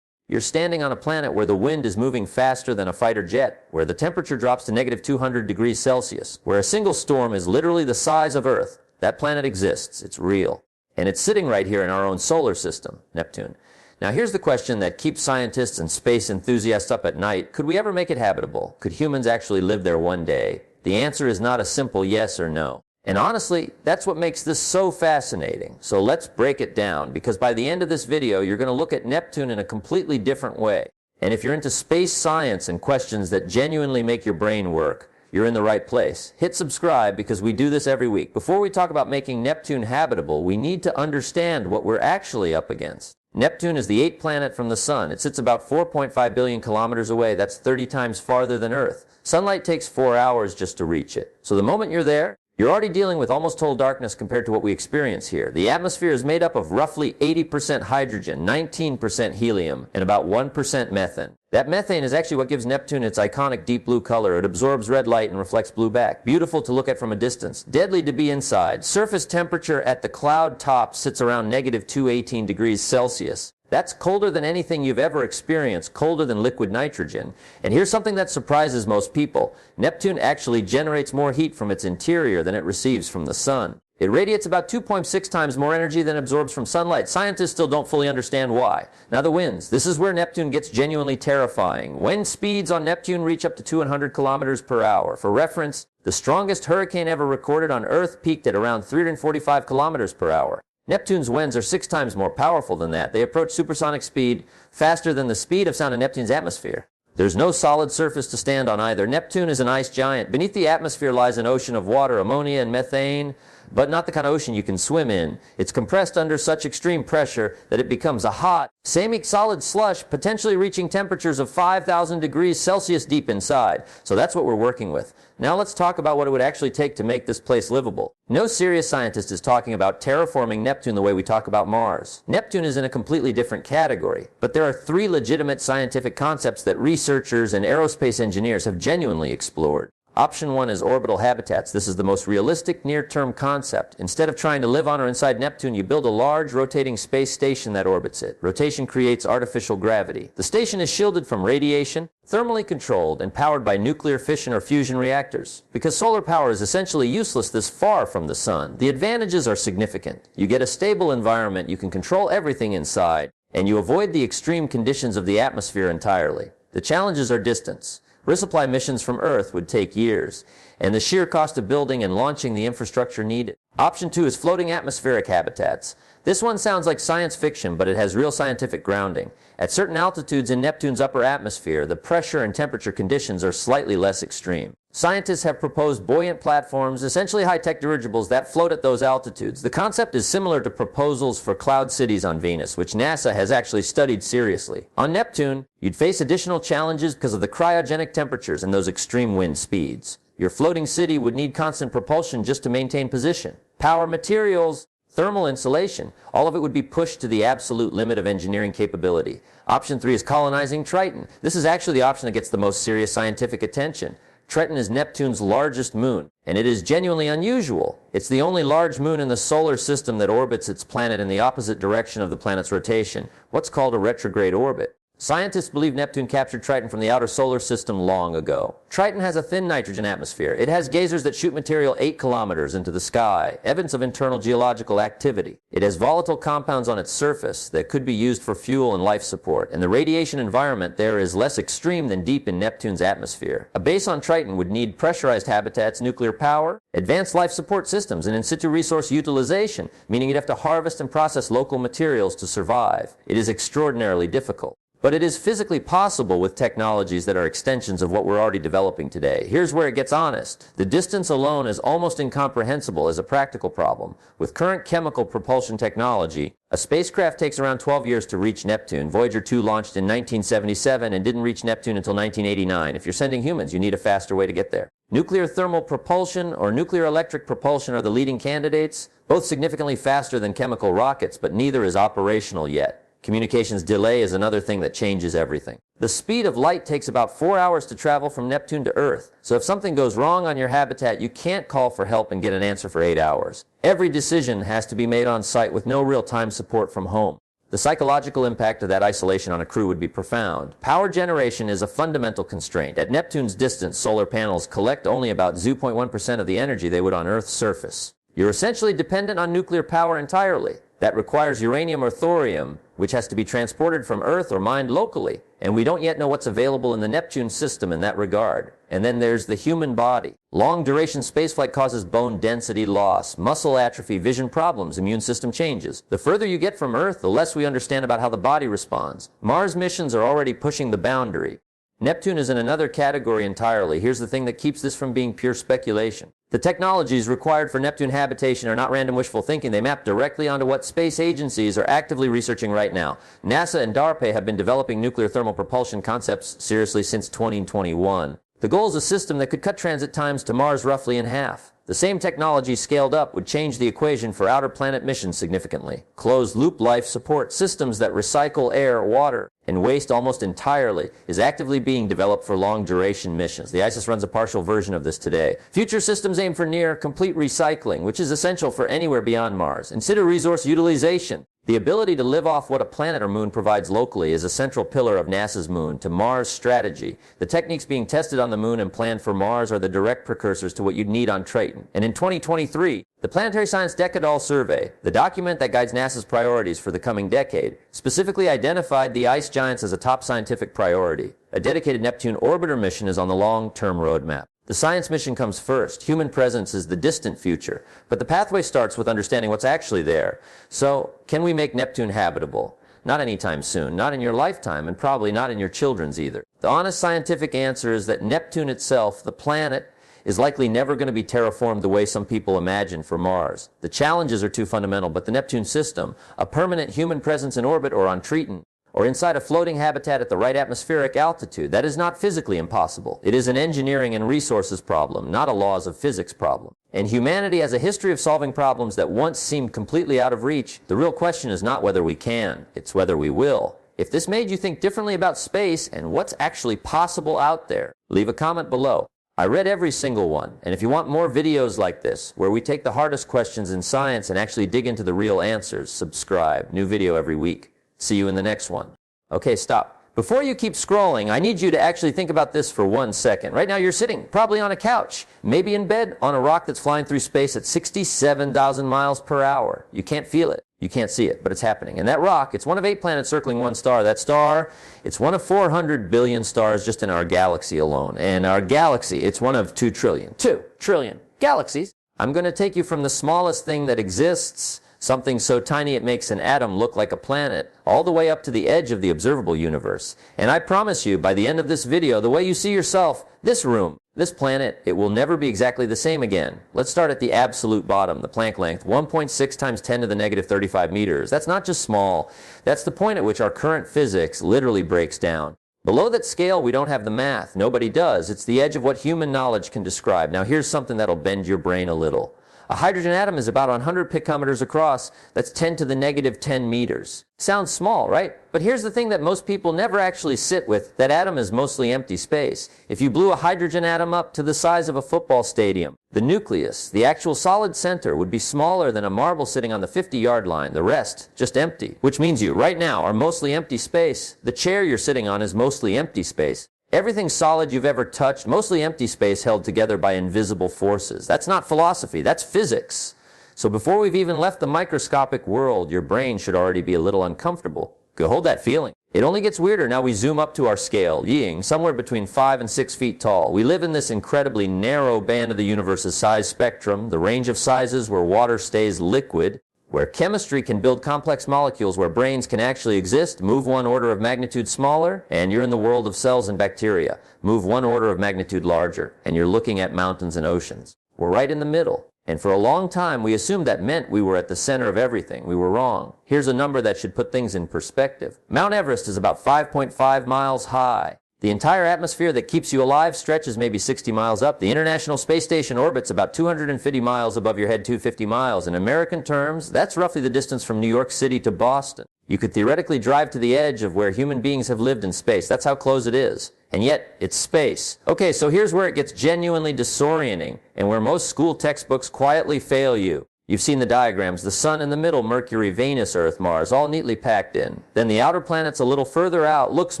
You're standing on a planet where the wind is moving faster than a fighter jet, where the temperature drops to negative 200 degrees Celsius, where a single storm is literally the size of Earth. That planet exists. It's real. And it's sitting right here in our own solar system, Neptune. Now here's the question that keeps scientists and space enthusiasts up at night. Could we ever make it habitable? Could humans actually live there one day? The answer is not a simple yes or no. And honestly, that's what makes this so fascinating. So let's break it down, because by the end of this video, you're going to look at Neptune in a completely different way. And if you're into space science and questions that genuinely make your brain work, you're in the right place. Hit subscribe, because we do this every week. Before we talk about making Neptune habitable, we need to understand what we're actually up against. Neptune is the 8th planet from the Sun. It sits about 4.5 billion kilometers away. That's 30 times farther than Earth. Sunlight takes 4 hours just to reach it. So the moment you're there, you're already dealing with almost total darkness compared to what we experience here. The atmosphere is made up of roughly 80% hydrogen, 19% helium, and about 1% methane. That methane is actually what gives Neptune its iconic deep blue color. It absorbs red light and reflects blue back. Beautiful to look at from a distance. Deadly to be inside. Surface temperature at the cloud top sits around negative 218 degrees Celsius. That's colder than anything you've ever experienced, colder than liquid nitrogen. And here's something that surprises most people. Neptune actually generates more heat from its interior than it receives from the sun. It radiates about 2.6 times more energy than it absorbs from sunlight. Scientists still don't fully understand why. Now the winds. This is where Neptune gets genuinely terrifying. Wind speeds on Neptune reach up to 200 kilometers per hour. For reference, the strongest hurricane ever recorded on Earth peaked at around 345 kilometers per hour. Neptune's winds are 6 times more powerful than that. They approach supersonic speed, faster than the speed of sound in Neptune's atmosphere. There's no solid surface to stand on either. Neptune is an ice giant. Beneath the atmosphere lies an ocean of water, ammonia and methane, but not the kind of ocean you can swim in. It's compressed under such extreme pressure that it becomes a hot, semi-solid slush, potentially reaching temperatures of 5,000 degrees Celsius deep inside. So that's what we're working with. Now let's talk about what it would actually take to make this place livable. No serious scientist is talking about terraforming Neptune the way we talk about Mars. Neptune is in a completely different category, but there are 3 legitimate scientific concepts that researchers and aerospace engineers have genuinely explored. Option 1 is orbital habitats. This is the most realistic near-term concept. Instead of trying to live on or inside Neptune, you build a large rotating space station that orbits it. Rotation creates artificial gravity. The station is shielded from radiation, thermally controlled, and powered by nuclear fission or fusion reactors. Because solar power is essentially useless this far from the sun, the advantages are significant. You get a stable environment, you can control everything inside, and you avoid the extreme conditions of the atmosphere entirely. The challenges are distance. Resupply missions from Earth would take years, and the sheer cost of building and launching the infrastructure needed. Option 2 is floating atmospheric habitats. This one sounds like science fiction, but it has real scientific grounding. At certain altitudes in Neptune's upper atmosphere, the pressure and temperature conditions are slightly less extreme. Scientists have proposed buoyant platforms, essentially high-tech dirigibles that float at those altitudes. The concept is similar to proposals for cloud cities on Venus, which NASA has actually studied seriously. On Neptune, you'd face additional challenges because of the cryogenic temperatures and those extreme wind speeds. Your floating city would need constant propulsion just to maintain position. Power, materials, thermal insulation, all of it would be pushed to the absolute limit of engineering capability. Option 3 is colonizing Triton. This is actually the option that gets the most serious scientific attention. Triton is Neptune's largest moon, and it is genuinely unusual. It's the only large moon in the solar system that orbits its planet in the opposite direction of the planet's rotation, what's called a retrograde orbit. Scientists believe Neptune captured Triton from the outer solar system long ago. Triton has a thin nitrogen atmosphere. It has geysers that shoot material 8 kilometers into the sky, evidence of internal geological activity. It has volatile compounds on its surface that could be used for fuel and life support, and the radiation environment there is less extreme than deep in Neptune's atmosphere. A base on Triton would need pressurized habitats, nuclear power, advanced life support systems, and in situ resource utilization, meaning you'd have to harvest and process local materials to survive. It is extraordinarily difficult. But it is physically possible with technologies that are extensions of what we're already developing today. Here's where it gets honest. The distance alone is almost incomprehensible as a practical problem. With current chemical propulsion technology, a spacecraft takes around 12 years to reach Neptune. Voyager 2 launched in 1977 and didn't reach Neptune until 1989. If you're sending humans, you need a faster way to get there. Nuclear thermal propulsion or nuclear electric propulsion are the leading candidates, both significantly faster than chemical rockets, but neither is operational yet. Communications delay is another thing that changes everything. The speed of light takes about 4 hours to travel from Neptune to Earth. So if something goes wrong on your habitat, you can't call for help and get an answer for 8 hours. Every decision has to be made on site with no real-time support from home. The psychological impact of that isolation on a crew would be profound. Power generation is a fundamental constraint. At Neptune's distance, solar panels collect only about 0.1% of the energy they would on Earth's surface. You're essentially dependent on nuclear power entirely. That requires uranium or thorium, which has to be transported from Earth or mined locally. And we don't yet know what's available in the Neptune system in that regard. And then there's the human body. Long-duration spaceflight causes bone density loss, muscle atrophy, vision problems, immune system changes. The further you get from Earth, the less we understand about how the body responds. Mars missions are already pushing the boundary. Neptune is in another category entirely. Here's the thing that keeps this from being pure speculation. The technologies required for Neptune habitation are not random wishful thinking. They map directly onto what space agencies are actively researching right now. NASA and DARPA have been developing nuclear thermal propulsion concepts seriously since 2021. The goal is a system that could cut transit times to Mars roughly in half. The same technology scaled up would change the equation for outer planet missions significantly. Closed-loop life support systems that recycle air, water, and waste almost entirely is actively being developed for long-duration missions. The ISIS runs a partial version of this today. Future systems aim for near-complete recycling, which is essential for anywhere beyond Mars. In situ resource utilization. The ability to live off what a planet or moon provides locally is a central pillar of NASA's Moon to Mars strategy. The techniques being tested on the Moon and planned for Mars are the direct precursors to what you'd need on Triton. And in 2023, the Planetary Science Decadal Survey, the document that guides NASA's priorities for the coming decade, specifically identified the ice giants as a top scientific priority. A dedicated Neptune orbiter mission is on the long-term roadmap. The science mission comes first. Human presence is the distant future. But the pathway starts with understanding what's actually there. So, can we make Neptune habitable? Not anytime soon, not in your lifetime, and probably not in your children's either. The honest scientific answer is that Neptune itself, the planet, is likely never going to be terraformed the way some people imagine for Mars. The challenges are too fundamental, but the Neptune system, a permanent human presence in orbit or on Triton, or inside a floating habitat at the right atmospheric altitude, that is not physically impossible. It is an engineering and resources problem, not a laws of physics problem. And humanity has a history of solving problems that once seemed completely out of reach. The real question is not whether we can, it's whether we will. If this made you think differently about space and what's actually possible out there, leave a comment below. I read every single one, and if you want more videos like this, where we take the hardest questions in science and actually dig into the real answers, subscribe. New video every week. See you in the next one. Okay, stop. Before you keep scrolling, I need you to actually think about this for 1 second. Right now you're sitting probably on a couch, maybe in bed on a rock that's flying through space at 67,000 miles per hour. You can't feel it. You can't see it, but it's happening. And that rock, it's one of 8 planets circling one star. That star, it's one of 400 billion stars just in our galaxy alone. And our galaxy, it's one of 2 trillion. 2 trillion galaxies. I'm going to take you from the smallest thing that exists, something so tiny it makes an atom look like a planet, all the way up to the edge of the observable universe. And I promise you, by the end of this video, the way you see yourself, this room, this planet, it will never be exactly the same again. Let's start at the absolute bottom, the Planck length, 1.6 times 10 to the negative 35 meters. That's not just small. That's the point at which our current physics literally breaks down. Below that scale, we don't have the math. Nobody does. It's the edge of what human knowledge can describe. Now here's something that'll bend your brain a little. A hydrogen atom is about 100 picometers across. That's 10 to the negative 10 meters. Sounds small, right? But here's the thing that most people never actually sit with. That atom is mostly empty space. If you blew a hydrogen atom up to the size of a football stadium, the nucleus, the actual solid center, would be smaller than a marble sitting on the 50-yard line. The rest, just empty. Which means you, right now, are mostly empty space. The chair you're sitting on is mostly empty space. Everything solid you've ever touched, mostly empty space held together by invisible forces. That's not philosophy, that's physics. So before we've even left the microscopic world, your brain should already be a little uncomfortable. Go hold that feeling. It only gets weirder now we zoom up to our scale, Ying, somewhere between 5 and 6 feet tall. We live in this incredibly narrow band of the universe's size spectrum, the range of sizes where water stays liquid, where chemistry can build complex molecules, where brains can actually exist. Move 1 order of magnitude smaller, and you're in the world of cells and bacteria. Move 1 order of magnitude larger, and you're looking at mountains and oceans. We're right in the middle. And for a long time, we assumed that meant we were at the center of everything. We were wrong. Here's a number that should put things in perspective. Mount Everest is about 5.5 miles high. The entire atmosphere that keeps you alive stretches maybe 60 miles up. The International Space Station orbits about 250 miles above your head, 250 miles. In American terms, that's roughly the distance from New York City to Boston. You could theoretically drive to the edge of where human beings have lived in space. That's how close it is. And yet, it's space. Okay, so here's where it gets genuinely disorienting, and where most school textbooks quietly fail you. You've seen the diagrams, the Sun in the middle, Mercury, Venus, Earth, Mars, all neatly packed in. Then the outer planets a little further out looks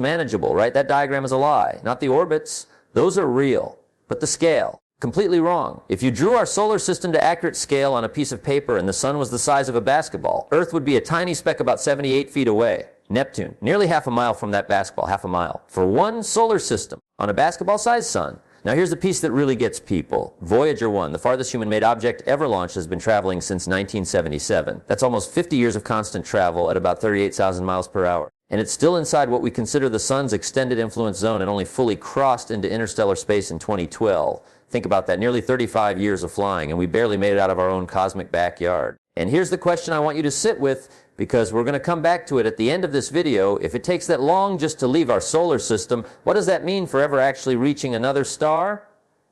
manageable, right? That diagram is a lie. Not the orbits. Those are real. But the scale, completely wrong. If you drew our solar system to accurate scale on a piece of paper and the Sun was the size of a basketball, Earth would be a tiny speck about 78 feet away. Neptune, nearly half a mile from that basketball, half a mile, for one solar system on a basketball-sized sun. Now here's the piece that really gets people. Voyager 1, the farthest human-made object ever launched, has been traveling since 1977. That's almost 50 years of constant travel at about 38,000 miles per hour. And it's still inside what we consider the Sun's extended influence zone and only fully crossed into interstellar space in 2012. Think about that, nearly 35 years of flying, and we barely made it out of our own cosmic backyard. And here's the question I want you to sit with, because we're going to come back to it at the end of this video. If it takes that long just to leave our solar system, what does that mean for ever actually reaching another star?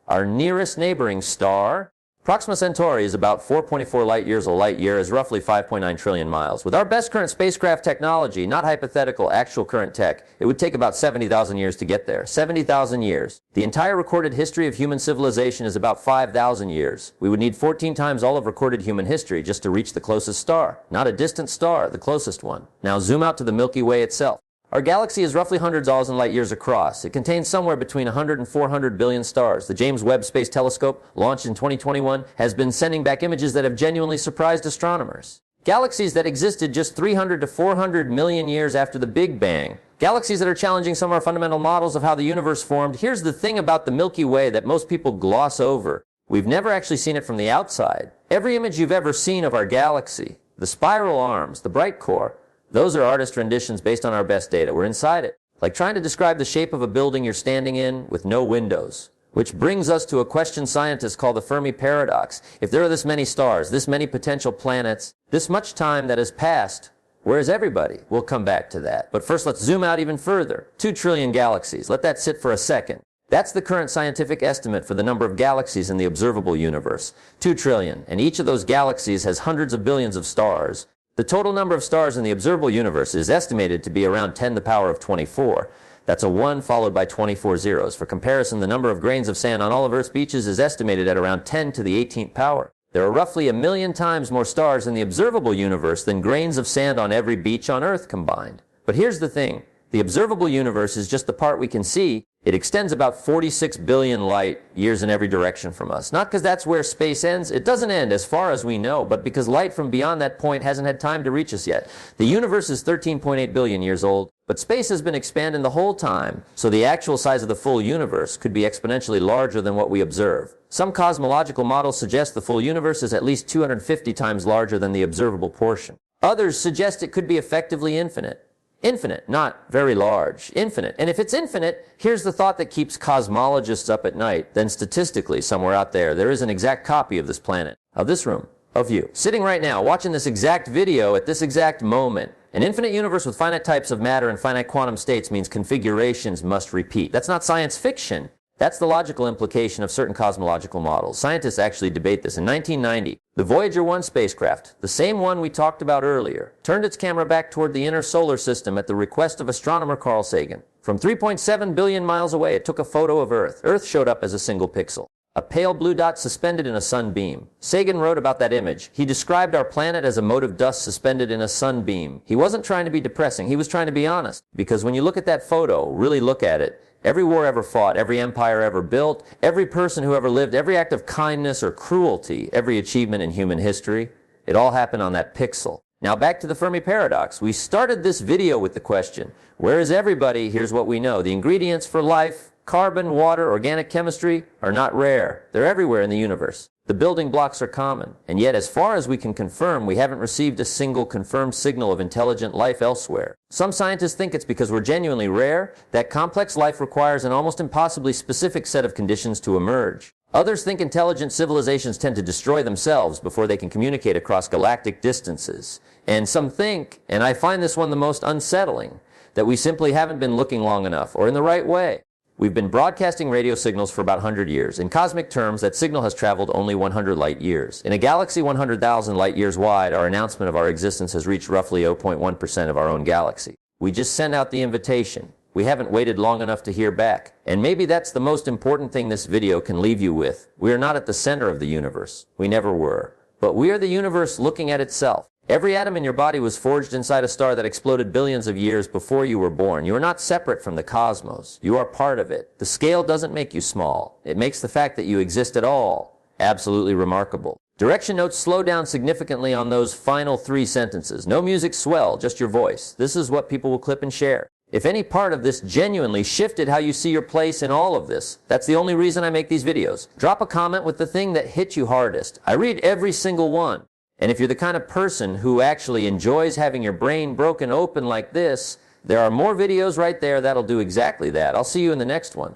Our nearest neighboring star, Proxima Centauri, is about 4.4 light years. A light year is roughly 5.9 trillion miles. With our best current spacecraft technology, not hypothetical, actual current tech, it would take about 70,000 years to get there. 70,000 years. The entire recorded history of human civilization is about 5,000 years. We would need 14 times all of recorded human history just to reach the closest star. Not a distant star, the closest one. Now zoom out to the Milky Way itself. Our galaxy is roughly 100,000 light years across. It contains somewhere between 100 and 400 billion stars. The James Webb Space Telescope, launched in 2021, has been sending back images that have genuinely surprised astronomers. Galaxies that existed just 300 to 400 million years after the Big Bang. Galaxies that are challenging some of our fundamental models of how the universe formed. Here's the thing about the Milky Way that most people gloss over. We've never actually seen it from the outside. Every image you've ever seen of our galaxy, the spiral arms, the bright core, those are artist renditions based on our best data. We're inside it. Like trying to describe the shape of a building you're standing in with no windows. Which brings us to a question scientists call the Fermi paradox. If there are this many stars, this many potential planets, this much time that has passed, where is everybody? We'll come back to that. But first let's zoom out even further. 2 trillion galaxies. Let that sit for a second. That's the current scientific estimate for the number of galaxies in the observable universe. 2 trillion. And each of those galaxies has hundreds of billions of stars. The total number of stars in the observable universe is estimated to be around 10 to the power of 24. That's a 1 followed by 24 zeros. For comparison, the number of grains of sand on all of Earth's beaches is estimated at around 10 to the 18th power. There are roughly 1 million times more stars in the observable universe than grains of sand on every beach on Earth combined. But here's the thing. The observable universe is just the part we can see. It extends about 46 billion light years in every direction from us. Not because that's where space ends. It doesn't end as far as we know, but because light from beyond that point hasn't had time to reach us yet. The universe is 13.8 billion years old, but space has been expanding the whole time, so the actual size of the full universe could be exponentially larger than what we observe. Some cosmological models suggest the full universe is at least 250 times larger than the observable portion. Others suggest it could be effectively infinite. Infinite, not very large. Infinite. And if it's infinite, here's the thought that keeps cosmologists up at night. Then statistically, somewhere out there is an exact copy of this planet, of this room, of you, sitting right now, watching this exact video at this exact moment. An infinite universe with finite types of matter and finite quantum states means configurations must repeat. That's not science fiction. That's the logical implication of certain cosmological models. Scientists actually debate this. In 1990, the Voyager 1 spacecraft, the same one we talked about earlier, turned its camera back toward the inner solar system at the request of astronomer Carl Sagan. From 3.7 billion miles away, it took a photo of Earth. Earth showed up as a single pixel. A pale blue dot suspended in a sunbeam. Sagan wrote about that image. He described our planet as a mote of dust suspended in a sunbeam. He wasn't trying to be depressing. He was trying to be honest. Because when you look at that photo, really look at it, every war ever fought, every empire ever built, every person who ever lived, every act of kindness or cruelty, every achievement in human history, it all happened on that pixel. Now back to the Fermi paradox. We started this video with the question, where is everybody? Here's what we know. The ingredients for life, carbon, water, organic chemistry, are not rare. They're everywhere in the universe. The building blocks are common. And yet, as far as we can confirm, we haven't received a single confirmed signal of intelligent life elsewhere. Some scientists think it's because we're genuinely rare, that complex life requires an almost impossibly specific set of conditions to emerge. Others think intelligent civilizations tend to destroy themselves before they can communicate across galactic distances. And some think, and I find this one the most unsettling, that we simply haven't been looking long enough or in the right way. We've been broadcasting radio signals for about 100 years. In cosmic terms, that signal has traveled only 100 light years. In a galaxy 100,000 light years wide, our announcement of our existence has reached roughly 0.1% of our own galaxy. We just sent out the invitation. We haven't waited long enough to hear back. And maybe that's the most important thing this video can leave you with. We are not at the center of the universe. We never were. but we are the universe looking at itself. Every atom in your body was forged inside a star that exploded billions of years before you were born. You are not separate from the cosmos. You are part of it. The scale doesn't make you small. It makes the fact that you exist at all absolutely remarkable. Direction notes slow down significantly on those final 3 sentences. No music swell, just your voice. This is what people will clip and share. If any part of this genuinely shifted how you see your place in all of this, that's the only reason I make these videos. Drop a comment with the thing that hit you hardest. I read every single one. And if you're the kind of person who actually enjoys having your brain broken open like this, there are more videos right there that'll do exactly that. I'll see you in the next one.